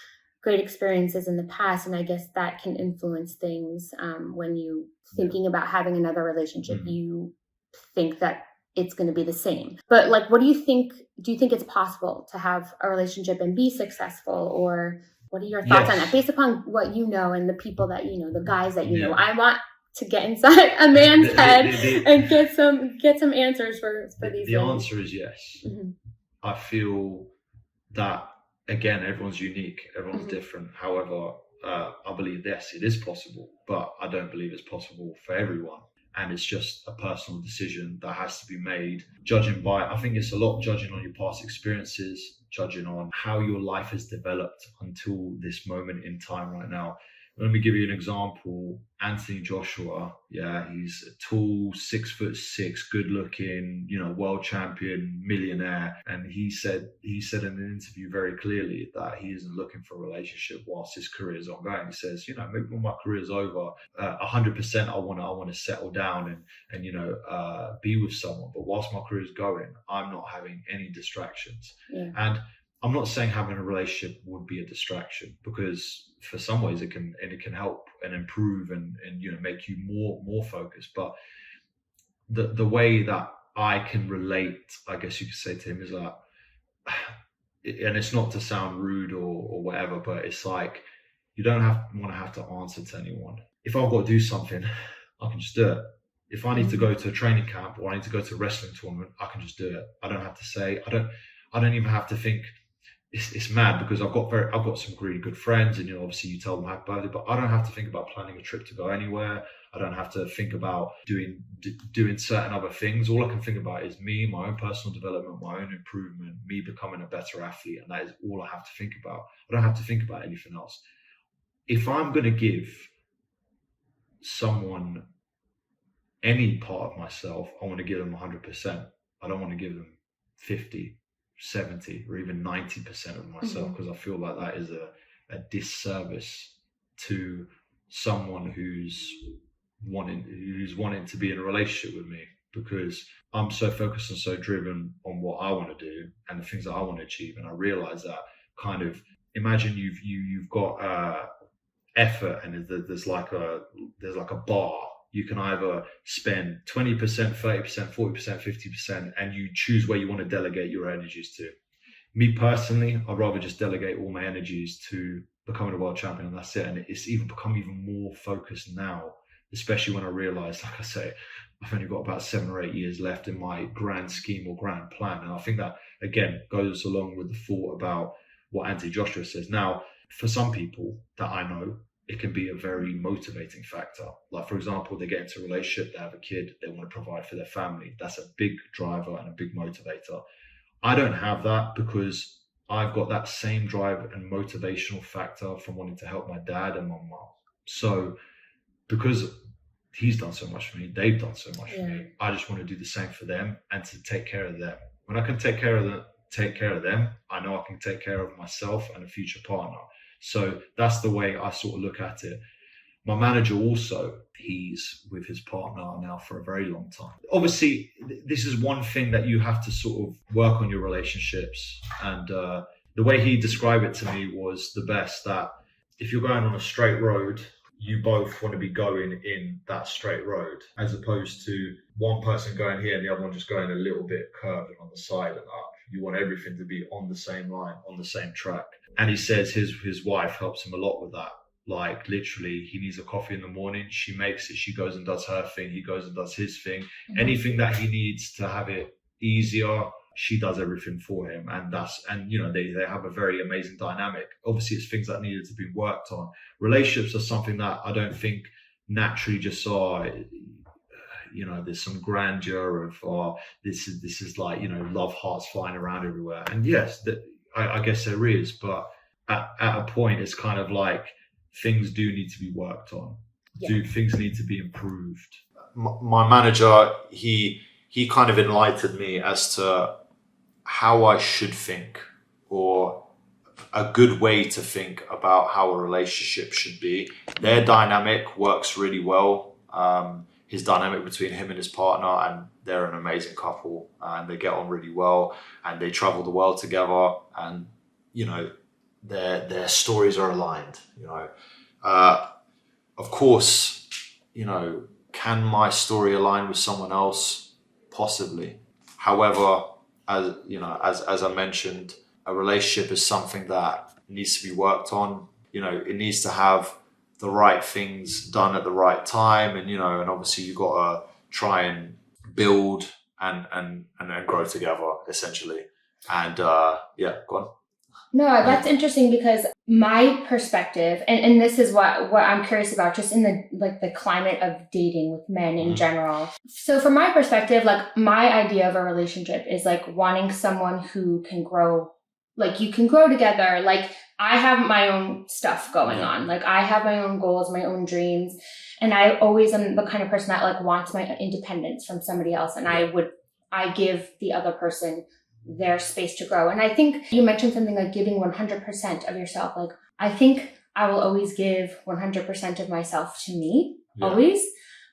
great experiences in the past, and I guess that can influence things when you thinking about having another relationship. Mm-hmm. You think that it's going to be the same, but like, what do you think? Do you think it's possible to have a relationship and be successful, or what are your thoughts on that, based upon what you know and the people that the guys that you know? I want to get inside a man's head and get some answers for these. The answer is yes. Mm-hmm. I feel that, again, everyone's unique, everyone's different. However, I believe, yes, it is possible, but I don't believe it's possible for everyone. And it's just a personal decision that has to be made, I think it's a lot judging on your past experiences, judging on how your life has developed until this moment in time right now. Let me give you an example. Anthony Joshua, he's a tall, 6'6", good looking, world champion, millionaire. And he said in an interview very clearly that he isn't looking for a relationship whilst his career is ongoing. He says, maybe when my career is over, 100% I want to settle down and be with someone. But whilst my career is going, I'm not having any distractions. Yeah. And I'm not saying having a relationship would be a distraction, because for some ways it can help and improve and make you more focused. But the way that I can relate, I guess you could say, to him, is that, and it's not to sound rude or whatever, but it's like, you don't have to answer to anyone. If I've got to do something, I can just do it. If I need to go to a training camp or I need to go to a wrestling tournament, I can just do it. I don't have to say, I don't even have to think. It's mad, because I've got some really good friends, and obviously you tell them happy birthday, but I don't have to think about planning a trip to go anywhere. I don't have to think about doing certain other things. All I can think about is me, my own personal development, my own improvement, me becoming a better athlete, and that is all I have to think about. I don't have to think about anything else. If I'm going to give someone any part of myself, I want to give them 100%. I don't want to give them 50, 70, or even 90% of myself, because I feel like that is a disservice to someone who's wanting to be in a relationship with me, because I'm so focused and so driven on what I want to do and the things that I want to achieve. And I realize that, kind of, imagine you've got effort, and there's like a bar. You can either spend 20%, 30%, 40%, 50%, and you choose where you want to delegate your energies to. Me personally, I'd rather just delegate all my energies to becoming a world champion, and that's it. And it's become even more focused now, especially when I realize, like I say, I've only got about 7 or 8 years left in my grand scheme or grand plan. And I think that, again, goes along with the thought about what Anthony Joshua says. Now, for some people that I know, it can be a very motivating factor. Like, for example, they get into a relationship, they have a kid, they want to provide for their family. That's a big driver and a big motivator. I don't have that, because I've got that same drive and motivational factor from wanting to help my dad and my mom. So because he's done so much for me, they've done so much for me, I just want to do the same for them and to take care of them. When I can take care of them, I know I can take care of myself and a future partner. So that's the way I sort of look at it. My manager also, he's with his partner now for a very long time. Obviously, this is one thing that you have to sort of work on your relationships. And the way he described it to me was the best, that if you're going on a straight road, you both want to be going in that straight road, as opposed to one person going here and the other one just going a little bit curving on the side and up. You want everything to be on the same line, on the same track. And he says his wife helps him a lot with that. Like, literally, he needs a coffee in the morning, she makes it, she goes and does her thing, he goes and does his thing. Mm-hmm. Anything that he needs to have it easier, she does everything for him. And you know, they have a very amazing dynamic. Obviously, it's things that needed to be worked on. Relationships are something that I don't think naturally just are, you know, there's some grandeur of, this is like, you know, love hearts flying around everywhere. And yes, I guess there is, but at a point, it's kind of like, things do need to be worked on. Yeah. Things need to be improved. My manager, he kind of enlightened me as to how I should think, or a good way to think about how a relationship should be. Their dynamic works really well. His dynamic between him and his partner, and they're an amazing couple, and they get on really well, and they travel the world together, and you know, their stories are aligned, you know. Of course, you know, can my story align with someone else? Possibly. However, as you know, as I mentioned, a relationship is something that needs to be worked on. You know, it needs to have the right things done at the right time, and you know, and obviously you've got to try and build and grow together, essentially. And yeah, go on. No, that's interesting, because my perspective, and this is what I'm curious about, just in the climate of dating with men in general. So from my perspective, like, my idea of a relationship is like wanting someone who can grow, like you can grow together. Like, I have my own stuff going on. Like, I have my own goals, my own dreams. And I always am the kind of person that like wants my independence from somebody else. And I give the other person their space to grow. And I think you mentioned something like giving 100% of yourself. Like, I think I will always give 100% of myself to me, always.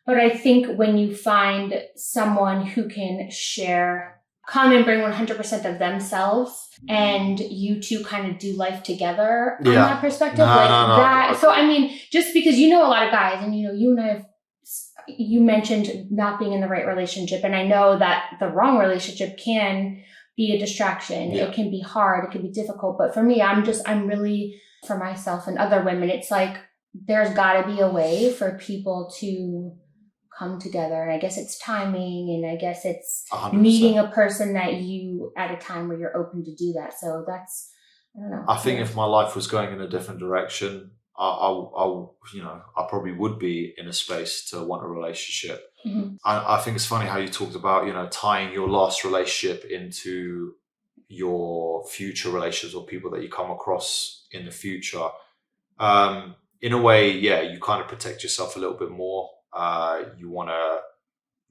But I think when you find someone who can come and bring 100% of themselves, and you two kind of do life together on that perspective, that. So, I mean, just because you know a lot of guys, and you know, you and I you mentioned not being in the right relationship. And I know that the wrong relationship can be a distraction. Yeah. It can be hard. It can be difficult. But for me, I'm really, for myself and other women, it's like, there's got to be a way for people to come together. And I guess it's timing, and I guess it's 100%. Meeting a person that you, at a time where you're open to do that. So that's, I don't know. I think if my life was going in a different direction, I probably would be in a space to want a relationship. Mm-hmm. I think it's funny how you talked about, you know, tying your last relationship into your future relationships or people that you come across in the future. In a way, yeah, you kind of protect yourself a little bit more. You want to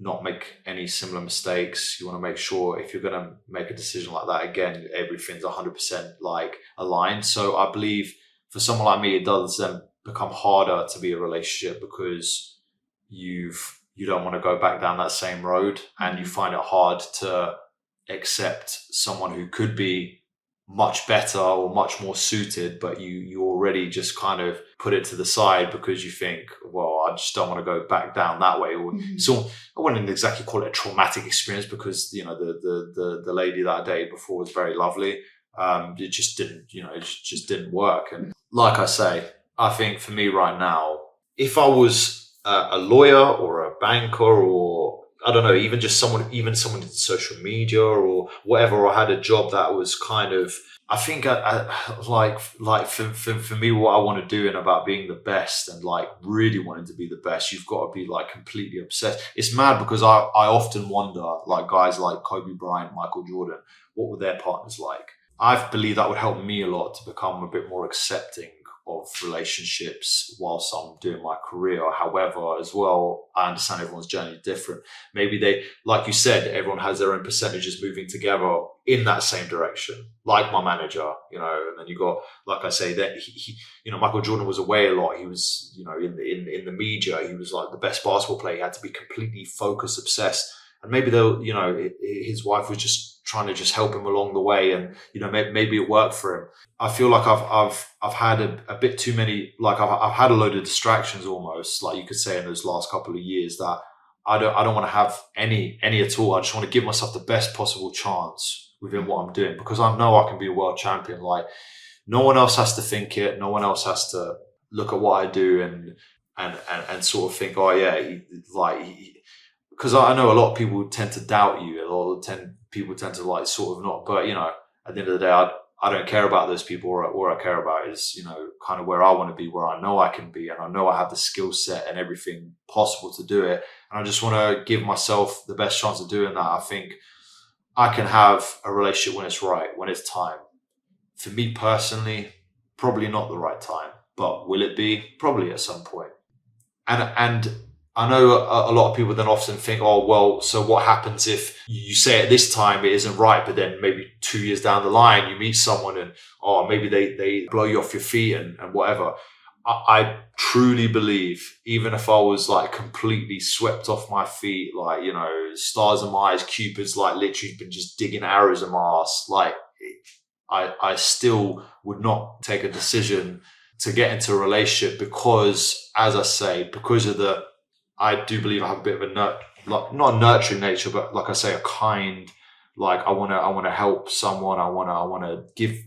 not make any similar mistakes. You want to make sure if you're going to make a decision like that, again, everything's 100% like aligned. So I believe for someone like me, it does then become harder to be a relationship, because you don't want to go back down that same road, and you find it hard to accept someone who could be much better or much more suited, but you already just kind of put it to the side because you think, well, I just don't want to go back down that way. Or so I wouldn't exactly call it a traumatic experience, because you know the lady that I dated before was very lovely. It just didn't work. And like I say, I think for me right now, if I was a lawyer or a banker, or I don't know, even someone in social media or whatever, or I had a job that was kind of, I think like for me, what I want to do and about being the best and like really wanting to be the best, you've got to be like completely obsessed. It's mad, because I often wonder, like guys like Kobe Bryant, Michael Jordan, what were their partners like? I believe that would help me a lot to become a bit more accepting of relationships whilst I'm doing my career. However, as well, I understand everyone's journey is different. Maybe they, like you said, everyone has their own percentages moving together in that same direction, like my manager, you know. And then you got, like I say, that he you know, Michael Jordan was away a lot. He was, you know, in the media, he was like the best basketball player. He had to be completely focused, obsessed. And maybe they'll, you know, his wife was just trying to just help him along the way, and you know, maybe it worked for him. I feel like I've had a bit too many, like I've had a load of distractions almost, like you could say, in those last couple of years, that I don't want to have any at all. I just want to give myself the best possible chance within what I'm doing, because I know I can be a world champion. Like, no one else has to think it. No one else has to look at what I do and sort of think, oh yeah, because I know a lot of people tend to doubt you. People tend to like sort of not, but you know, at the end of the day, I don't care about those people. All I care about is, you know, kind of where I want to be, where I know I can be, and I know I have the skill set and everything possible to do it. And I just want to give myself the best chance of doing that. I think I can have a relationship when it's right, when it's time. For me personally, probably not the right time, but will it be? Probably at some point. And I know a lot of people then often think, oh, well, so what happens if you say at this time it isn't right, but then maybe 2 years down the line, you meet someone and, oh, maybe they blow you off your feet and whatever. I truly believe, even if I was like completely swept off my feet, like, you know, stars in my eyes, Cupid's like literally been just digging arrows in my ass, like I still would not take a decision to get into a relationship, because, as I say, because of I do believe I have a bit of a not a nurturing nature, but like I say, a kind, like I want to help someone. I want to give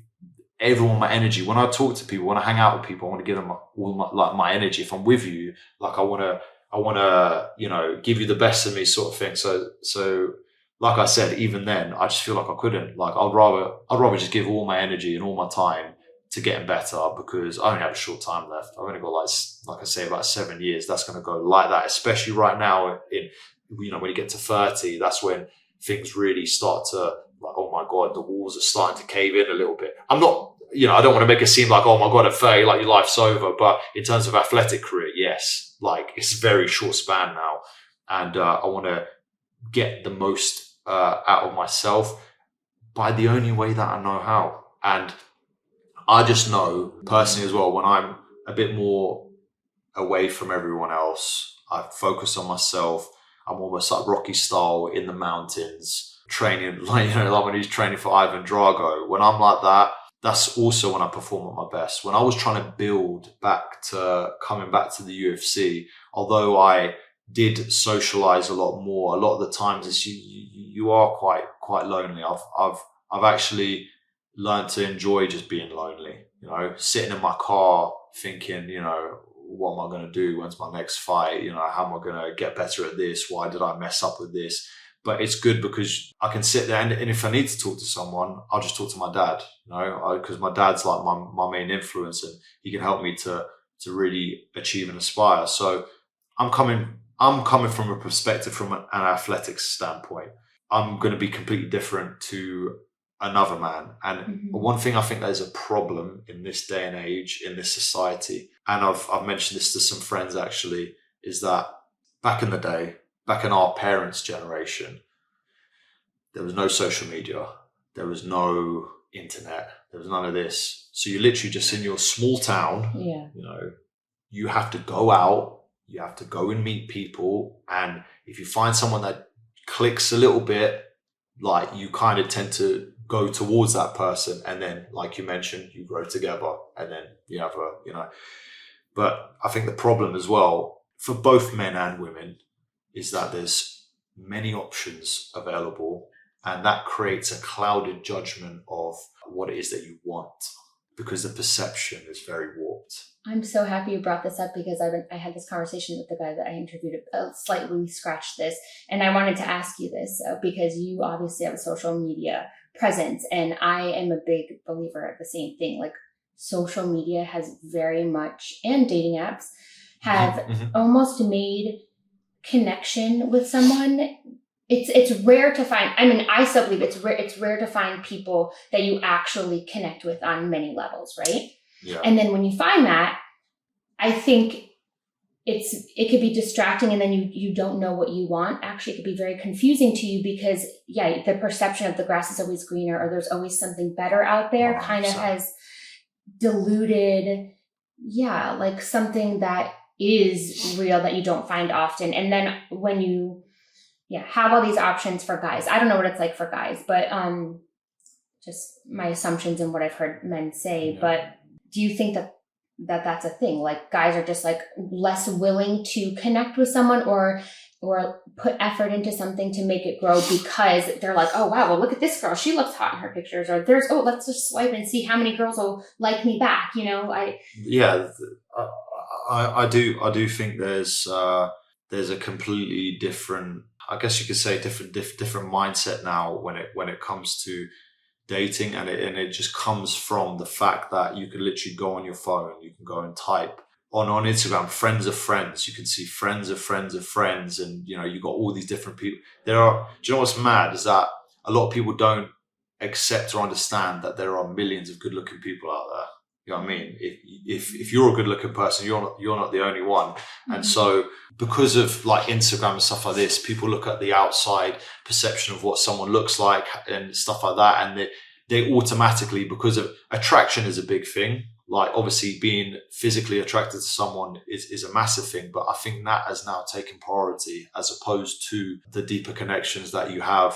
everyone my energy. When I talk to people, when I hang out with people, I want to give them all my energy. If I'm with you, like I want to, you know, give you the best of me, sort of thing. So like I said, even then, I just feel like I couldn't. Like I'd rather just give all my energy and all my time to getting better, because I only have a short time left. I've only got like I say, about 7 years. That's going to go like that, especially right now. You know, when you get to 30, that's when things really start to, like, oh my God, the walls are starting to cave in a little bit. I'm not, you know, I don't want to make it seem like, oh my God, at 30, like your life's over. But in terms of athletic career, yes, like it's a very short span now. And I want to get the most out of myself by the only way that I know how. And I just know personally as well, when I'm a bit more away from everyone else, I focus on myself. I'm almost like Rocky style in the mountains, training, like, you know, like when he's training for Ivan Drago. When I'm like that, that's also when I perform at my best. When I was trying to build coming back to the UFC, although I did socialize a lot more, a lot of the times it's you are quite lonely. I've actually learned to enjoy just being lonely, you know, sitting in my car thinking, you know, what am I going to do? When's my next fight? You know, how am I going to get better at this? Why did I mess up with this? But it's good because I can sit there and if I need to talk to someone, I'll just talk to my dad, you know, because my dad's like my main influence, and he can help me to really achieve and aspire. So I'm coming from a perspective, from an athletics standpoint. I'm going to be completely different to another man. And one thing I think that is a problem in this day and age, in this society, and I've mentioned this to some friends actually, is that back in the day, back in our parents' generation, there was no social media, there was no internet, there was none of this. So you're literally just in your small town, you know, you have to go out, you have to go and meet people. And if you find someone that clicks a little bit, like you kind of tend to go towards that person, and then, like you mentioned, you grow together, and then you have you know. But I think the problem as well for both men and women is that there's many options available, and that creates a clouded judgment of what it is that you want, because the perception is very warped. I'm so happy you brought this up, because I had this conversation with the guy that I interviewed, slightly scratched this, and I wanted to ask you this because you obviously have a social media presence, and I am a big believer of the same thing. Like, social media has very much, and dating apps have almost made connection with someone. It's rare to find. I mean, I still believe it's rare to find people that you actually connect with on many levels, right? Yeah. And then when you find that, I think it could be distracting, and then you don't know what you want. Actually, it could be very confusing to you because, the perception of the grass is always greener, or there's always something better out there, 100%. kind of has diluted, like something that is real that you don't find often. And then when you have all these options for guys, I don't know what it's like for guys, but just my assumptions and what I've heard men say. Yeah. But do you think that that's a thing? Like, guys are just like less willing to connect with someone or put effort into something to make it grow because they're like, oh wow, well look at this girl, she looks hot in her pictures, or let's just swipe and see how many girls will like me back. I do think there's a completely different, I guess you could say, different mindset now when it comes to dating, and it just comes from the fact that you can literally go on your phone, you can go and type on Instagram, friends of friends, you can see friends of friends of friends, and you got all these different people. Do you know what's mad is that a lot of people don't accept or understand that there are millions of good looking people out there. You know what I mean? If you're a good looking person, you're not the only one. Mm-hmm. And so because of like Instagram and stuff like this, people look at the outside perception of what someone looks like and stuff like that. And they automatically, because of attraction is a big thing. Like obviously being physically attracted to someone is a massive thing, but I think that has now taken priority as opposed to the deeper connections that you have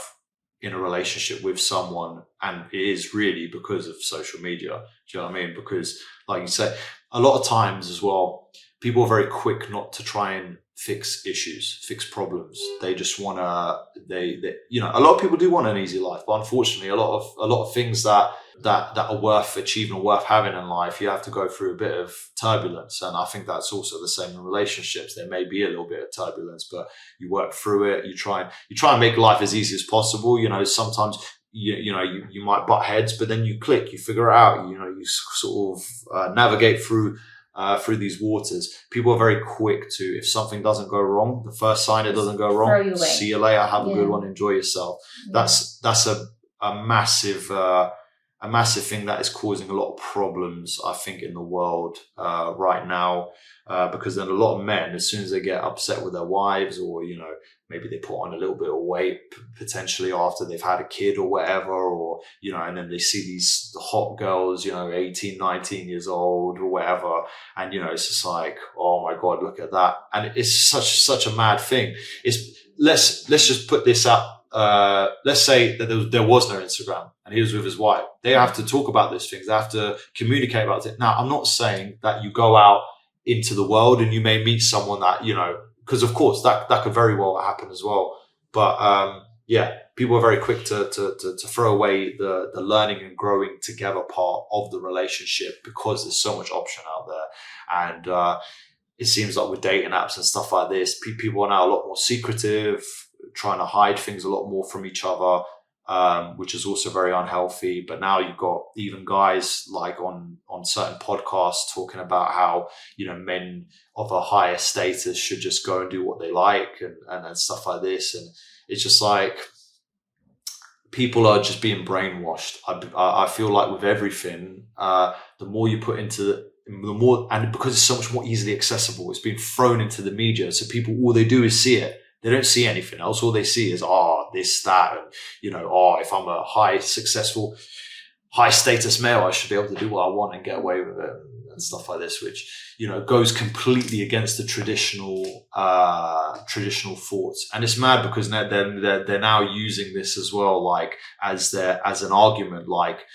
in a relationship with someone. And it is really because of social media. Do you know what I mean? Because like you say, a lot of times as well, people are very quick not to try and fix issues, fix problems. They just want to, a lot of people do want an easy life, but unfortunately a lot of things that are worth achieving or worth having in life, you have to go through a bit of turbulence. And I think that's also the same in relationships. There may be a little bit of turbulence, but you work through it. You try and make life as easy as possible. Sometimes you might butt heads, but then you click, you figure it out. You sort of navigate through these waters. People are very quick to, if something doesn't go wrong, the first sign it doesn't go wrong, see you later, have a good one, enjoy yourself. Yeah. That's a massive thing that is causing a lot of problems, I think, in the world right now, because then a lot of men, as soon as they get upset with their wives, or maybe they put on a little bit of weight potentially after they've had a kid or whatever, or and then they see these hot girls 18, 19 years old or whatever, and it's just like, oh my god, look at that. And it's such a mad thing. Let's just put this up. Let's say that there was no Instagram and he was with his wife. They have to talk about these things. They have to communicate about it. Now, I'm not saying that you go out into the world and you may meet someone that, because of course that could very well happen as well. But, people are very quick to throw away the learning and growing together part of the relationship because there's so much option out there. And, it seems like with dating apps and stuff like this, people are now a lot more secretive, trying to hide things a lot more from each other, which is also very unhealthy. But now you've got even guys like on certain podcasts talking about how, men of a higher status should just go and do what they like and stuff like this. And it's just like, people are just being brainwashed. I feel like with everything, the more you put into the more, and because it's so much more easily accessible, it's been thrown into the media. So people, all they do is see it. They don't see anything else. All they see is, this, that, and, if I'm a high status male, I should be able to do what I want and get away with it and stuff like this, which, goes completely against the traditional thoughts. And it's mad because they're now using this as well, like as an argument, like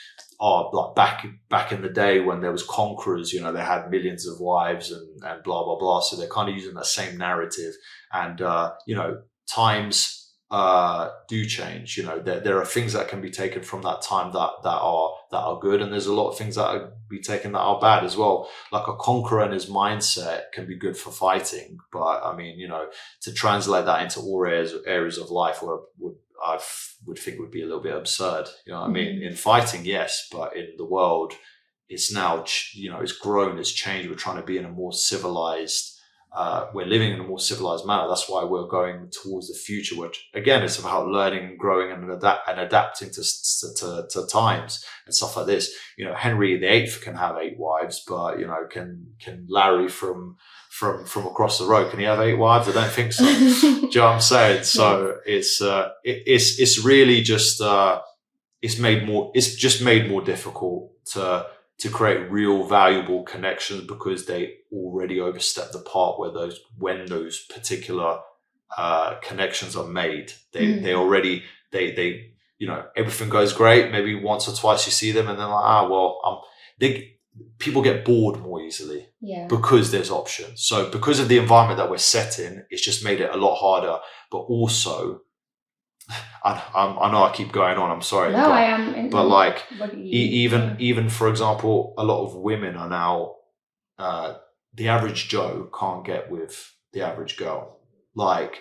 back in the day when there was conquerors, they had millions of wives and blah, blah, blah. So they're kind of using that same narrative. And, times do change. There are things that can be taken from that time that are good. And there's a lot of things that are be taken that are bad as well. Like a conqueror and his mindset can be good for fighting. But I mean, to translate that into all areas of life I would think would be a little bit absurd. I mean? In fighting, yes, but in the world, it's now, it's grown, it's changed. We're trying to be in a more civilized we're living in a more civilized manner. That's why we're going towards the future, which again, it's about learning and growing and adapting to times and stuff like this. You know, Henry VIII can have 8 wives, but you know, can Larry from across the road, can he have 8 wives? I don't think so. Do you know what I'm saying? So it's really just it's just made more difficult to create real valuable connections, because they already overstep the part when those particular connections are made. They already you know, everything goes great. Maybe once or twice you see them, and then like, people get bored more easily because there's options. So because of the environment that we're set in, it's just made it a lot harder. But also, I know I keep going on. I'm sorry. No, I am. But like, even for example, a lot of women are now, the average Joe can't get with the average girl. Like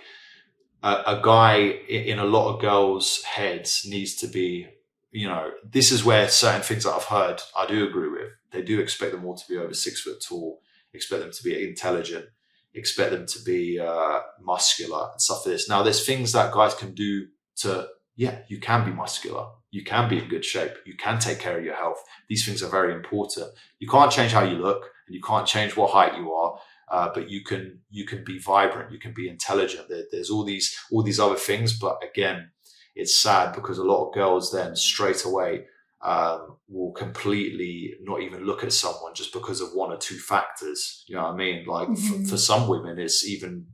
a guy in a lot of girls' heads needs to be, you know, this is where certain things that I've heard, I do agree with. They do expect them all to be over 6 foot tall, expect them to be intelligent, expect them to be muscular and stuff like this. Now, there's things that guys can do you can be muscular, you can be in good shape, you can take care of your health. These things are very important. You can't change how you look, and you can't change what height you are, but you can be vibrant, you can be intelligent. There's all these other things, but again, it's sad because a lot of girls then straight away will completely not even look at someone just because of 1 or 2 factors. You know what I mean? Like for some women, it's even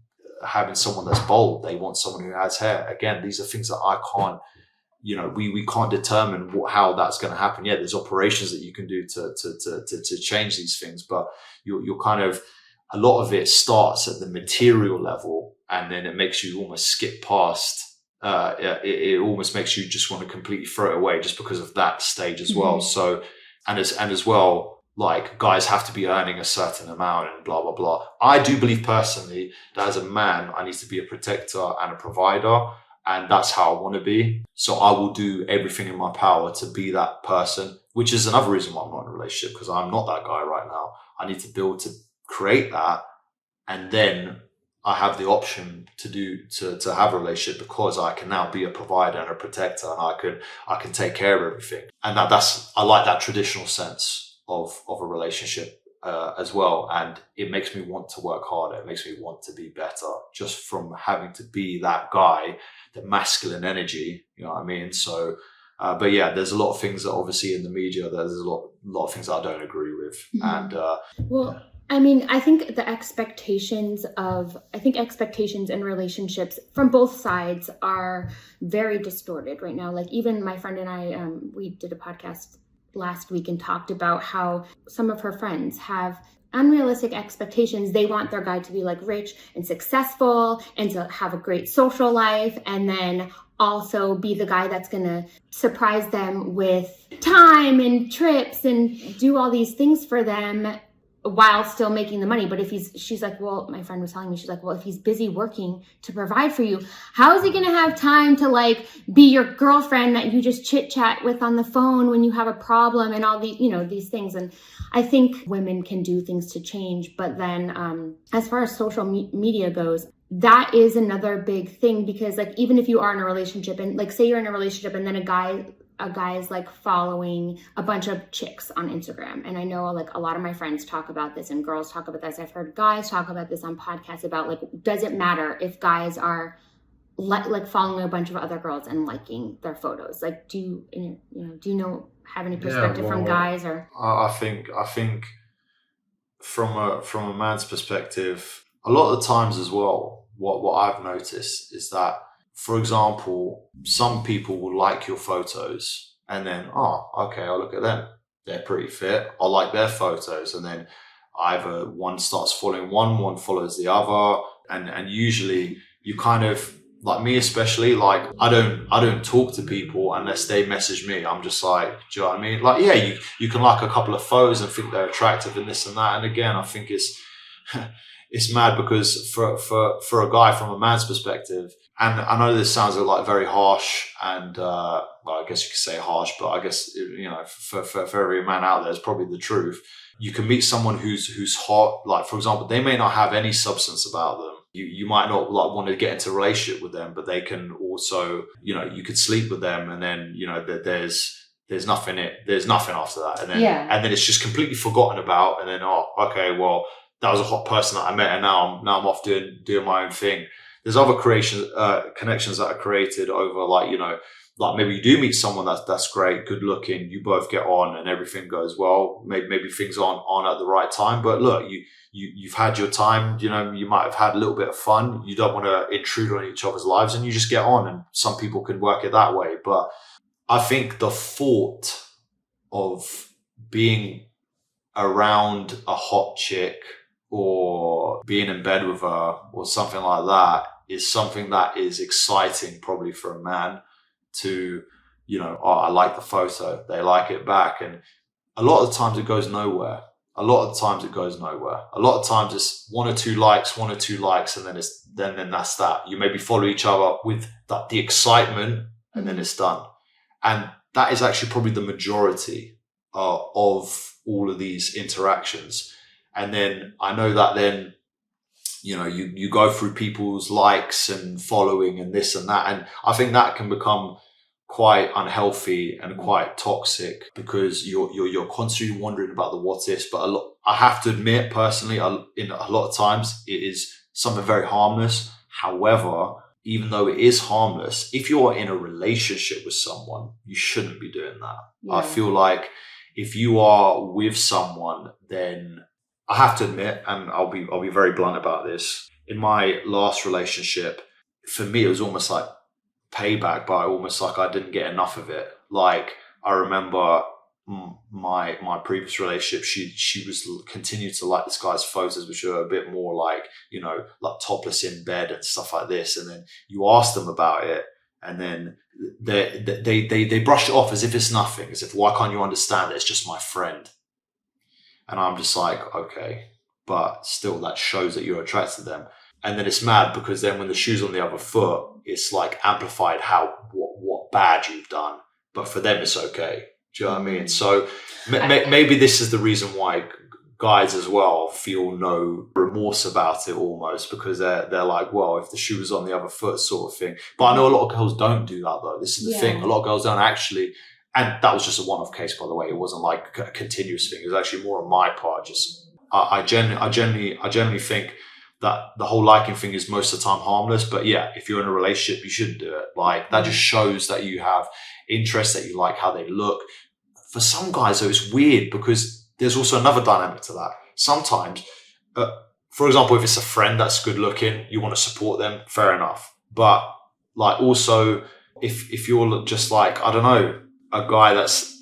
having someone that's bold. They want someone who has hair. Again, these are things that I can't, you know, we can't determine how that's going to happen. Yeah, there's operations that you can do to change these things, but you're kind of, a lot of it starts at the material level, and then it makes you almost skip past. It almost makes you just want to completely throw it away just because of that stage as well. So, and as well, like, guys have to be earning a certain amount and blah, blah, blah. I do believe personally that as a man, I need to be a protector and a provider, and that's how I want to be. So I will do everything in my power to be that person, which is another reason why I'm not in a relationship, because I'm not that guy right now. I need to create that, and then I have the option to have a relationship, because I can now be a provider and a protector, and I can take care of everything. And I like that traditional sense of a relationship as well. And it makes me want to work harder. It makes me want to be better, just from having to be that guy, the masculine energy, you know what I mean? So, but yeah, there's a lot of things that obviously in the media, there's a lot of things I don't agree with. And, well, I mean, I think expectations in relationships from both sides are very distorted right now. Like, even my friend and I, we did a podcast last week and talked about how some of her friends have unrealistic expectations. They want their guy to be like rich and successful and to have a great social life, and then also be the guy that's going to surprise them with time and trips and do all these things for them while still making the money. But she's like, well, my friend was telling me, she's like, well, if he's busy working to provide for you, how is he going to have time to like be your girlfriend that you just chit chat with on the phone when you have a problem and all these, you know, these things. And I think women can do things to change. But then as far as social media goes, that is another big thing, because like, even if you are in a relationship, and like, say you're in a relationship and then a guy is like following a bunch of chicks on Instagram. And I know like a lot of my friends talk about this, and girls talk about this. I've heard guys talk about this on podcasts about like, does it matter if guys are like following a bunch of other girls and liking their photos? Like, do you have any perspective from guys? Or I think from a man's perspective, a lot of the times as well, what I've noticed is that, for example, some people will like your photos and then, oh, okay, I'll look at them. They're pretty fit. I'll like their photos. And then either one starts following one follows the other. And usually you kind of, like me especially, like I don't talk to people unless they message me. I'm just like, do you know what I mean? Like, yeah, you can like a couple of photos and think they're attractive and this and that. And again, I think it's mad, because for a guy, from a man's perspective, And I know this sounds like very harsh, and well, I guess you could say harsh, but I guess, you know, for every man out there, it's probably the truth. You can meet someone who's hot, like, for example, they may not have any substance about them. You might not like want to get into a relationship with them, but they can also, you know, you could sleep with them, and then, you know, there's nothing after that, and then it's just completely forgotten about, and then, oh, okay, well, that was a hot person that I met, and now I'm off doing my own thing. There's other connections that are created over, like, you know, like maybe you do meet someone that's great, good looking, you both get on and everything goes well. Maybe things aren't on at the right time, but look, you've had your time, you know, you might have had a little bit of fun. You don't want to intrude on each other's lives, and you just get on, and some people can work it that way. But I think the thought of being around a hot chick or being in bed with her or something like that is something that is exciting probably for a man to, you know, oh, I like the photo, they like it back. And a lot of the times it goes nowhere. A lot of times it's one or two likes, and then that's that. You maybe follow each other with the excitement, and then it's done. And that is actually probably the majority of all of these interactions. And then I know that then, you know, you go through people's likes and following and this and that. And I think that can become quite unhealthy and quite toxic, because you're constantly wondering about the what ifs. But I have to admit personally, in a lot of times it is something very harmless. However, even though it is harmless, if you're in a relationship with someone, you shouldn't be doing that. Yeah. I feel like if you are with someone, then I have to admit, and I'll be very blunt about this. In my last relationship, for me, it was almost like payback, but almost like I didn't get enough of it. Like, I remember my previous relationship, she was continued to like this guy's photos, which are a bit more like, you know, like topless in bed and stuff like this. And then you ask them about it, and then they brush it off as if it's nothing, as if, why can't you understand it? It's just my friend. And I'm just like, okay, but still that shows that you're attracted to them. And then it's mad, because then when the shoe's on the other foot, it's like amplified what bad you've done. But for them, it's okay. Do you know what I mean? So maybe this is the reason why guys as well feel no remorse about it almost, because they're like, well, if the shoe was on the other foot sort of thing. But I know a lot of girls don't do that though. This is the thing. A lot of girls don't actually. And that was just a one-off case, by the way. It wasn't like a continuous thing. It was actually more on my part. Just I generally think that the whole liking thing is most of the time harmless. But yeah, if you're in a relationship, you shouldn't do it. Like, that just shows that you have interest, that you like how they look. For some guys, though, it's weird, because there's also another dynamic to that. Sometimes, for example, if it's a friend that's good looking, you want to support them, fair enough. But like, also, if you're just like, I don't know, a guy that's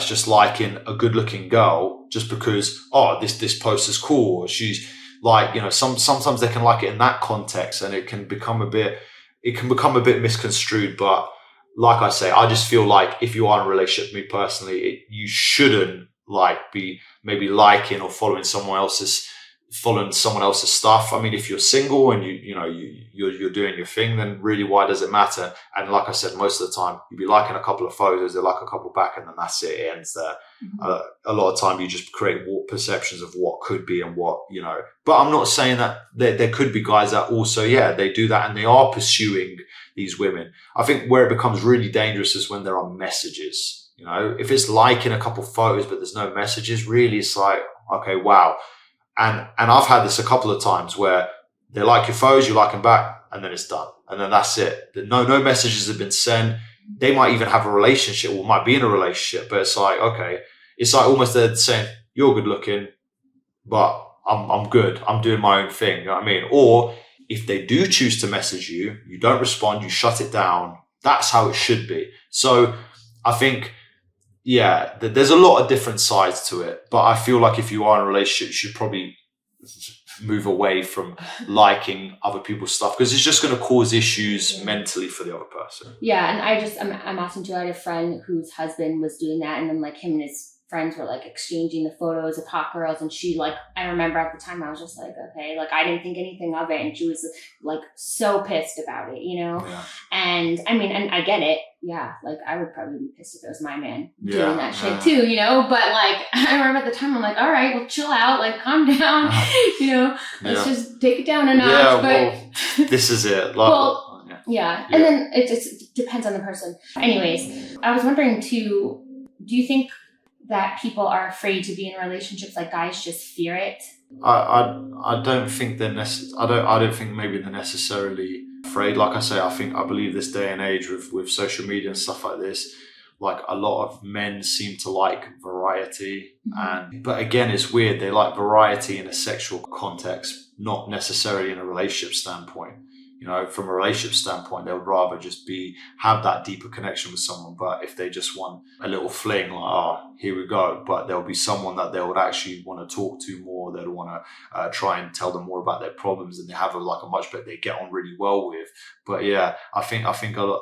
just liking a good looking girl just because, oh, this post is cool, or she's like, you know, sometimes they can like it in that context, and it can become a bit misconstrued. But like I say, I just feel like if you are in a relationship with me personally, you shouldn't like be maybe liking or following someone else's stuff. I mean, if you're single and you're doing your thing, then really, why does it matter? And like I said, most of the time you'd be liking a couple of photos, they like a couple back, and then that's it. It ends there. Mm-hmm. A lot of time you just create perceptions of what could be and what, you know. But I'm not saying that there could be guys that also, they do that and they are pursuing these women. I think where it becomes really dangerous is when there are messages. You know, if it's liking a couple photos but there's no messages, really, it's like, okay, wow. And I've had this a couple of times where they like your photos, you like them back, and then it's done. And then that's it. No messages have been sent. They might even have a relationship, or might be in a relationship, but it's like, okay, it's like almost they're saying, you're good looking, but I'm good. I'm doing my own thing. You know what I mean? Or if they do choose to message you, you don't respond, you shut it down. That's how it should be. So I think, there's a lot of different sides to it, but I feel like if you are in a relationship, you should probably move away from liking other people's stuff, because it's just going to cause issues mentally for the other person. Yeah, and I'm asking too, I had a friend whose husband was doing that, and then like him and his friends were like exchanging the photos of hot girls, and she like, I remember at the time I was just like, okay, like I didn't think anything of it, and she was like so pissed about it, you know. Yeah. And I mean, and I get it, yeah, like I would probably be pissed if it was my man Yeah. doing that shit too, you know. But like I remember at the time I'm like, all right, well chill out, like calm down, you know, let's just take it down a notch. Yeah, but well, this is it. Like, well, yeah. And then it depends on the person. Anyways, I was wondering too, do you think that people are afraid to be in relationships, like guys just fear it? I don't think they're I don't think maybe they're necessarily afraid. Like I say, I believe this day and age with social media and stuff like this, like a lot of men seem to like variety. But again, it's weird. They like variety in a sexual context, not necessarily in a relationship standpoint. You know, from a relationship standpoint, they would rather just have that deeper connection with someone. But if they just want a little fling, like, oh, here we go. But there'll be someone that they would actually want to talk to more. They'd want to try and tell them more about their problems, and they have a much better, they get on really well with. But yeah, I think a lot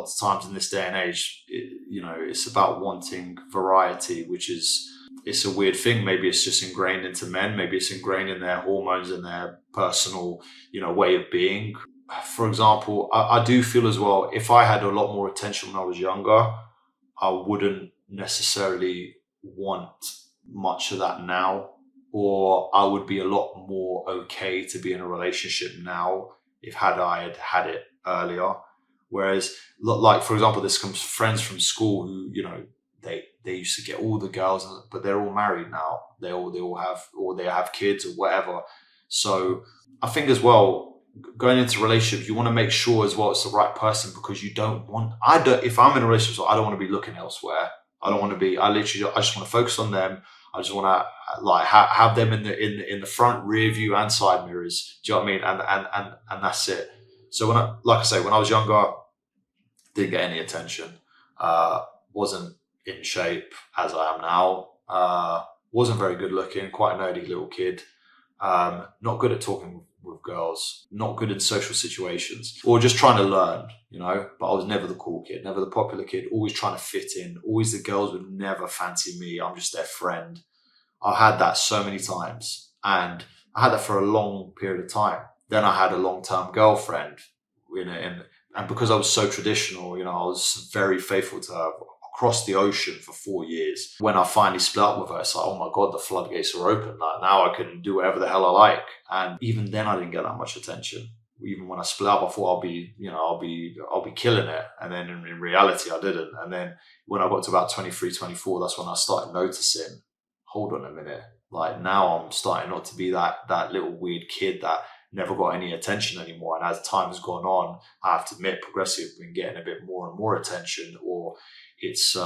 of the times in this day and age, you know, it's about wanting variety, which is, it's a weird thing. Maybe it's just ingrained into men. Maybe it's ingrained in their hormones and their personal, you know, way of being. For example, I do feel as well, if I had a lot more attention when I was younger, I wouldn't necessarily want much of that now, or I would be a lot more okay to be in a relationship now if I had had it earlier. Whereas, like, for example, this comes friends from school who, you know, they used to get all the girls, but they're all married now. They all have, or they have kids or whatever. So I think as well, going into relationships, you want to make sure as well it's the right person, because you don't want, if I'm in a relationship, I don't want to be looking elsewhere. I just want to focus on them. I just want to like have them in the front, rear view and side mirrors. Do you know what I mean? And that's it. So when I was younger, didn't get any attention. Wasn't in shape as I am now. Wasn't very good looking, quite a nerdy little kid. Not good at talking with girls, not good in social situations, or just trying to learn, you know. But I was never the cool kid, never the popular kid, always trying to fit in. Always the girls would never fancy me. I'm just their friend. I had that so many times, and I had that for a long period of time. Then I had a long-term girlfriend, you know, and because I was so traditional, you know, I was very faithful to her. Across the ocean for 4 years. When I finally split up with her, it's like, oh my God, the floodgates are open. Like, now I can do whatever the hell I like. And even then I didn't get that much attention. Even when I split up, I thought I'll be killing it. And then in reality, I didn't. And then when I got to about 23, 24, that's when I started noticing, hold on a minute. Like, now I'm starting not to be that little weird kid that never got any attention anymore. And as time has gone on, I have to admit, progressively been getting a bit more and more attention, or it's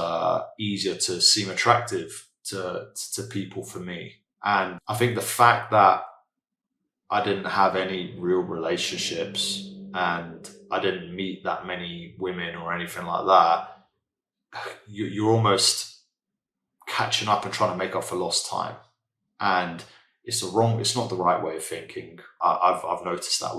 easier to seem attractive to people for me. And I think the fact that I didn't have any real relationships and I didn't meet that many women or anything like that, you're almost catching up and trying to make up for lost time. And it's not the right way of thinking. I've noticed that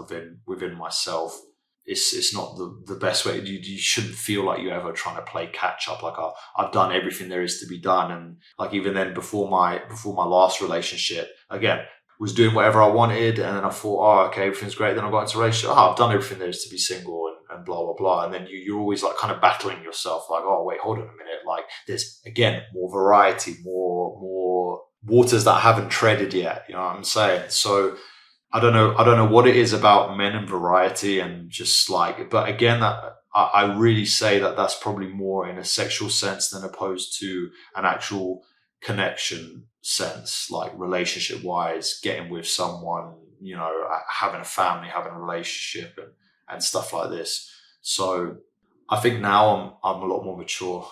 within myself. It's not the best way. You shouldn't feel like you're ever trying to play catch up. Like, I've done everything there is to be done. And like, even then, before my last relationship, again, was doing whatever I wanted. And then I thought, oh, okay, everything's great. Then I got into a relationship. Oh, I've done everything there is to be single and blah, blah, blah. And then you're always like kind of battling yourself. Like, oh, wait, hold on a minute. Like, there's, again, more variety, more waters that I haven't treaded yet. You know what I'm saying? So I don't know what it is about men and variety, and just like, but again, that I really say that that's probably more in a sexual sense than opposed to an actual connection sense, like relationship wise, getting with someone, you know, having a family, having a relationship and stuff like this. So I think now I'm a lot more mature,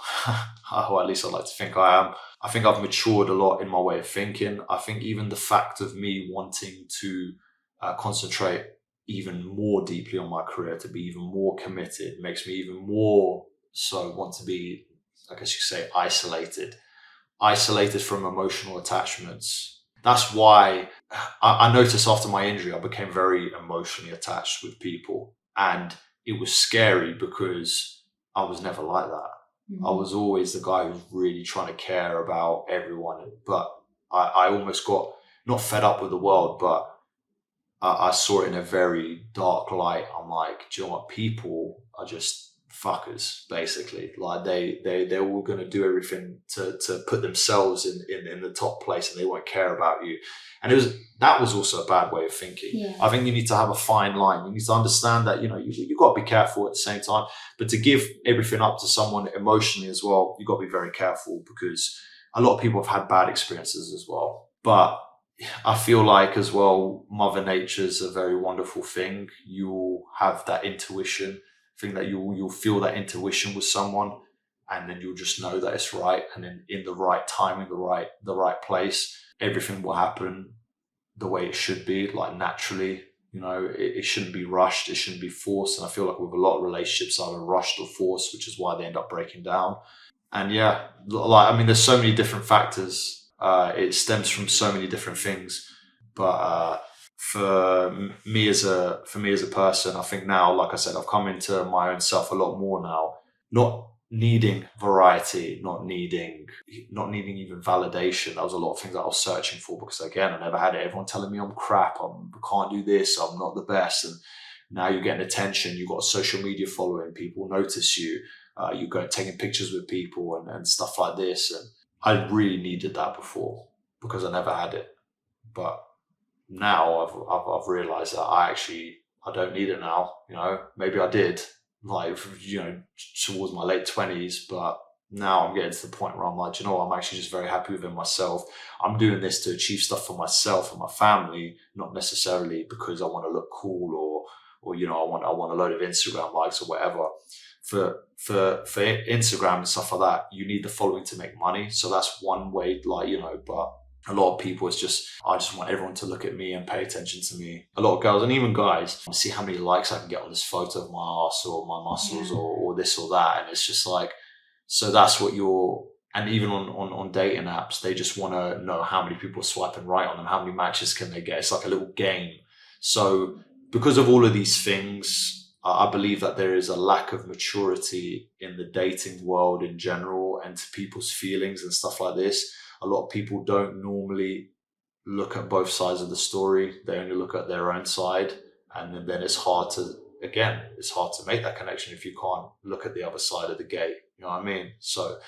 or at least I'd like to think I am. I think I've matured a lot in my way of thinking. I think even the fact of me wanting to concentrate even more deeply on my career, to be even more committed, makes me even more so want to be, I guess you could say, isolated from emotional attachments. That's why I noticed after my injury, I became very emotionally attached with people. And it was scary because I was never like that. I was always the guy who's really trying to care about everyone. But I almost got, not fed up with the world, but I saw it in a very dark light. I'm like, do you know what? People are just fuckers, basically. Like they're all going to do everything to put themselves in the top place, and they won't care about you. And that was also a bad way of thinking. Yeah. I think you need to have a fine line. You need to understand that, you've got to be careful at the same time, but to give everything up to someone emotionally as well, you've got to be very careful, because a lot of people have had bad experiences as well. But I feel like as well, Mother Nature's a very wonderful thing. You'll have that intuition, thing that you'll feel that intuition with someone, and then you'll just know that it's right, and then in the right time, in the right place, everything will happen the way it should be, like naturally. It shouldn't be rushed, it shouldn't be forced. And I feel like with a lot of relationships, either rushed or forced, which is why they end up breaking down. And yeah, there's so many different factors. It stems from so many different things. But for me as a person, I think now, like I said, I've come into my own self a lot more now, not needing variety, not needing even validation. That was a lot of things that I was searching for, because again, I never had it. Everyone telling me I'm crap, I can't do this, I'm not the best. And now you're getting attention, you've got a social media following, people notice you, you go taking pictures with people and stuff like this. And I really needed that before, because I never had it. But now I've realized that I don't need it now. Maybe I did, towards my late 20s, but now I'm getting to the point where I'm like, I'm actually just very happy within myself. I'm doing this to achieve stuff for myself and my family, not necessarily because I want to look cool or I want a load of Instagram likes or whatever. For Instagram and stuff like that, you need the following to make money. So that's one way, but a lot of people, it's just, I just want everyone to look at me and pay attention to me. A lot of girls and even guys see how many likes I can get on this photo of my ass or my muscles or this or that. And it's just like, so that's what and even on dating apps, they just want to know how many people are swiping right on them, how many matches can they get. It's like a little game. So because of all of these things, I believe that there is a lack of maturity in the dating world in general and to people's feelings and stuff like this. A lot of people don't normally look at both sides of the story. They only look at their own side. And then it's hard to make that connection if you can't look at the other side of the gate. You know what I mean? So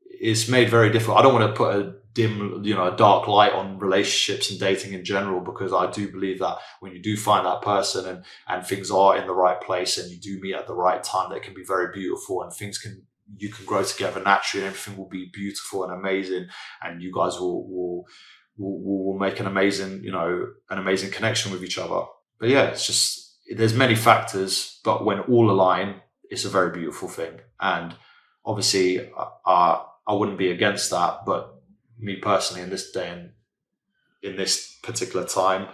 it's made very difficult. I don't want to put a dark light on relationships and dating in general, because I do believe that when you do find that person and things are in the right place and you do meet at the right time, that can be very beautiful, and you can grow together naturally, and everything will be beautiful and amazing, and you guys will make an amazing connection with each other. But yeah, it's just, there's many factors, but when all align, it's a very beautiful thing. And obviously, I wouldn't be against that, but me personally, in this day and in this particular time,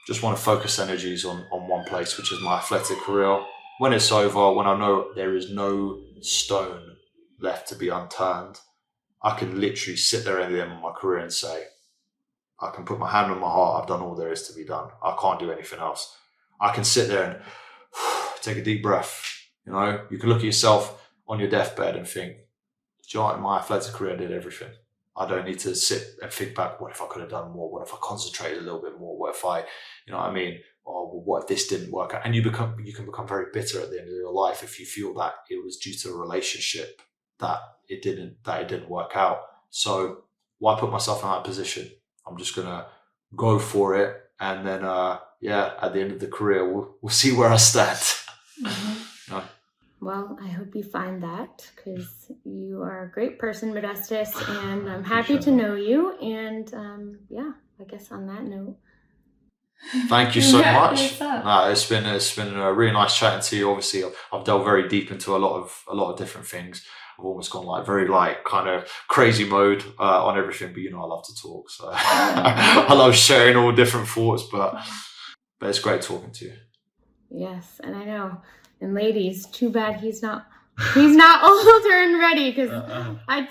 just want to focus energies on one place, which is my athletic career. When it's over, when I know there is no stone left to be unturned, I can literally sit there at the end of my career and say, I can put my hand on my heart, I've done all there is to be done. I can't do anything else. I can sit there and take a deep breath. You can look at yourself on your deathbed and think, do you know what, in my athletic career, I did everything. I don't need to sit and think back, what if I could have done more? What if I concentrated a little bit more? What if I, or what if this didn't work out? And you can become very bitter at the end of your life if you feel that it was due to a relationship that it didn't work out. So why put myself in that position? I'm just gonna go for it, and then at the end of the career, we'll see where I stand. Mm-hmm. Well, I hope you find that, because you are a great person, Modestas, and I'm happy to know you. And I guess on that note, thank you so much. No, it's been a really nice chatting to you. Obviously, I've delved very deep into a lot of different things. I've almost gone very kind of crazy mode on everything, but I love to talk, so I love sharing all different thoughts. But it's great talking to you. Yes, and I know. And ladies, too bad he's not older and ready, because I'd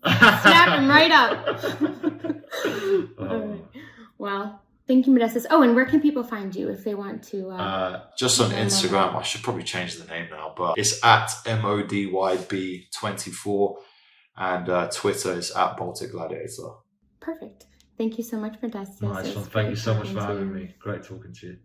snap him right up. Well, Thank you, Modestas. Oh, and where can people find you if they want to? Just on Instagram. I should probably change the name now, but it's at MODYB24, and Twitter is at Baltic Gladiator. Perfect. Thank you so much, Modestas. Nice one. Thank you so much for having me. Great talking to you.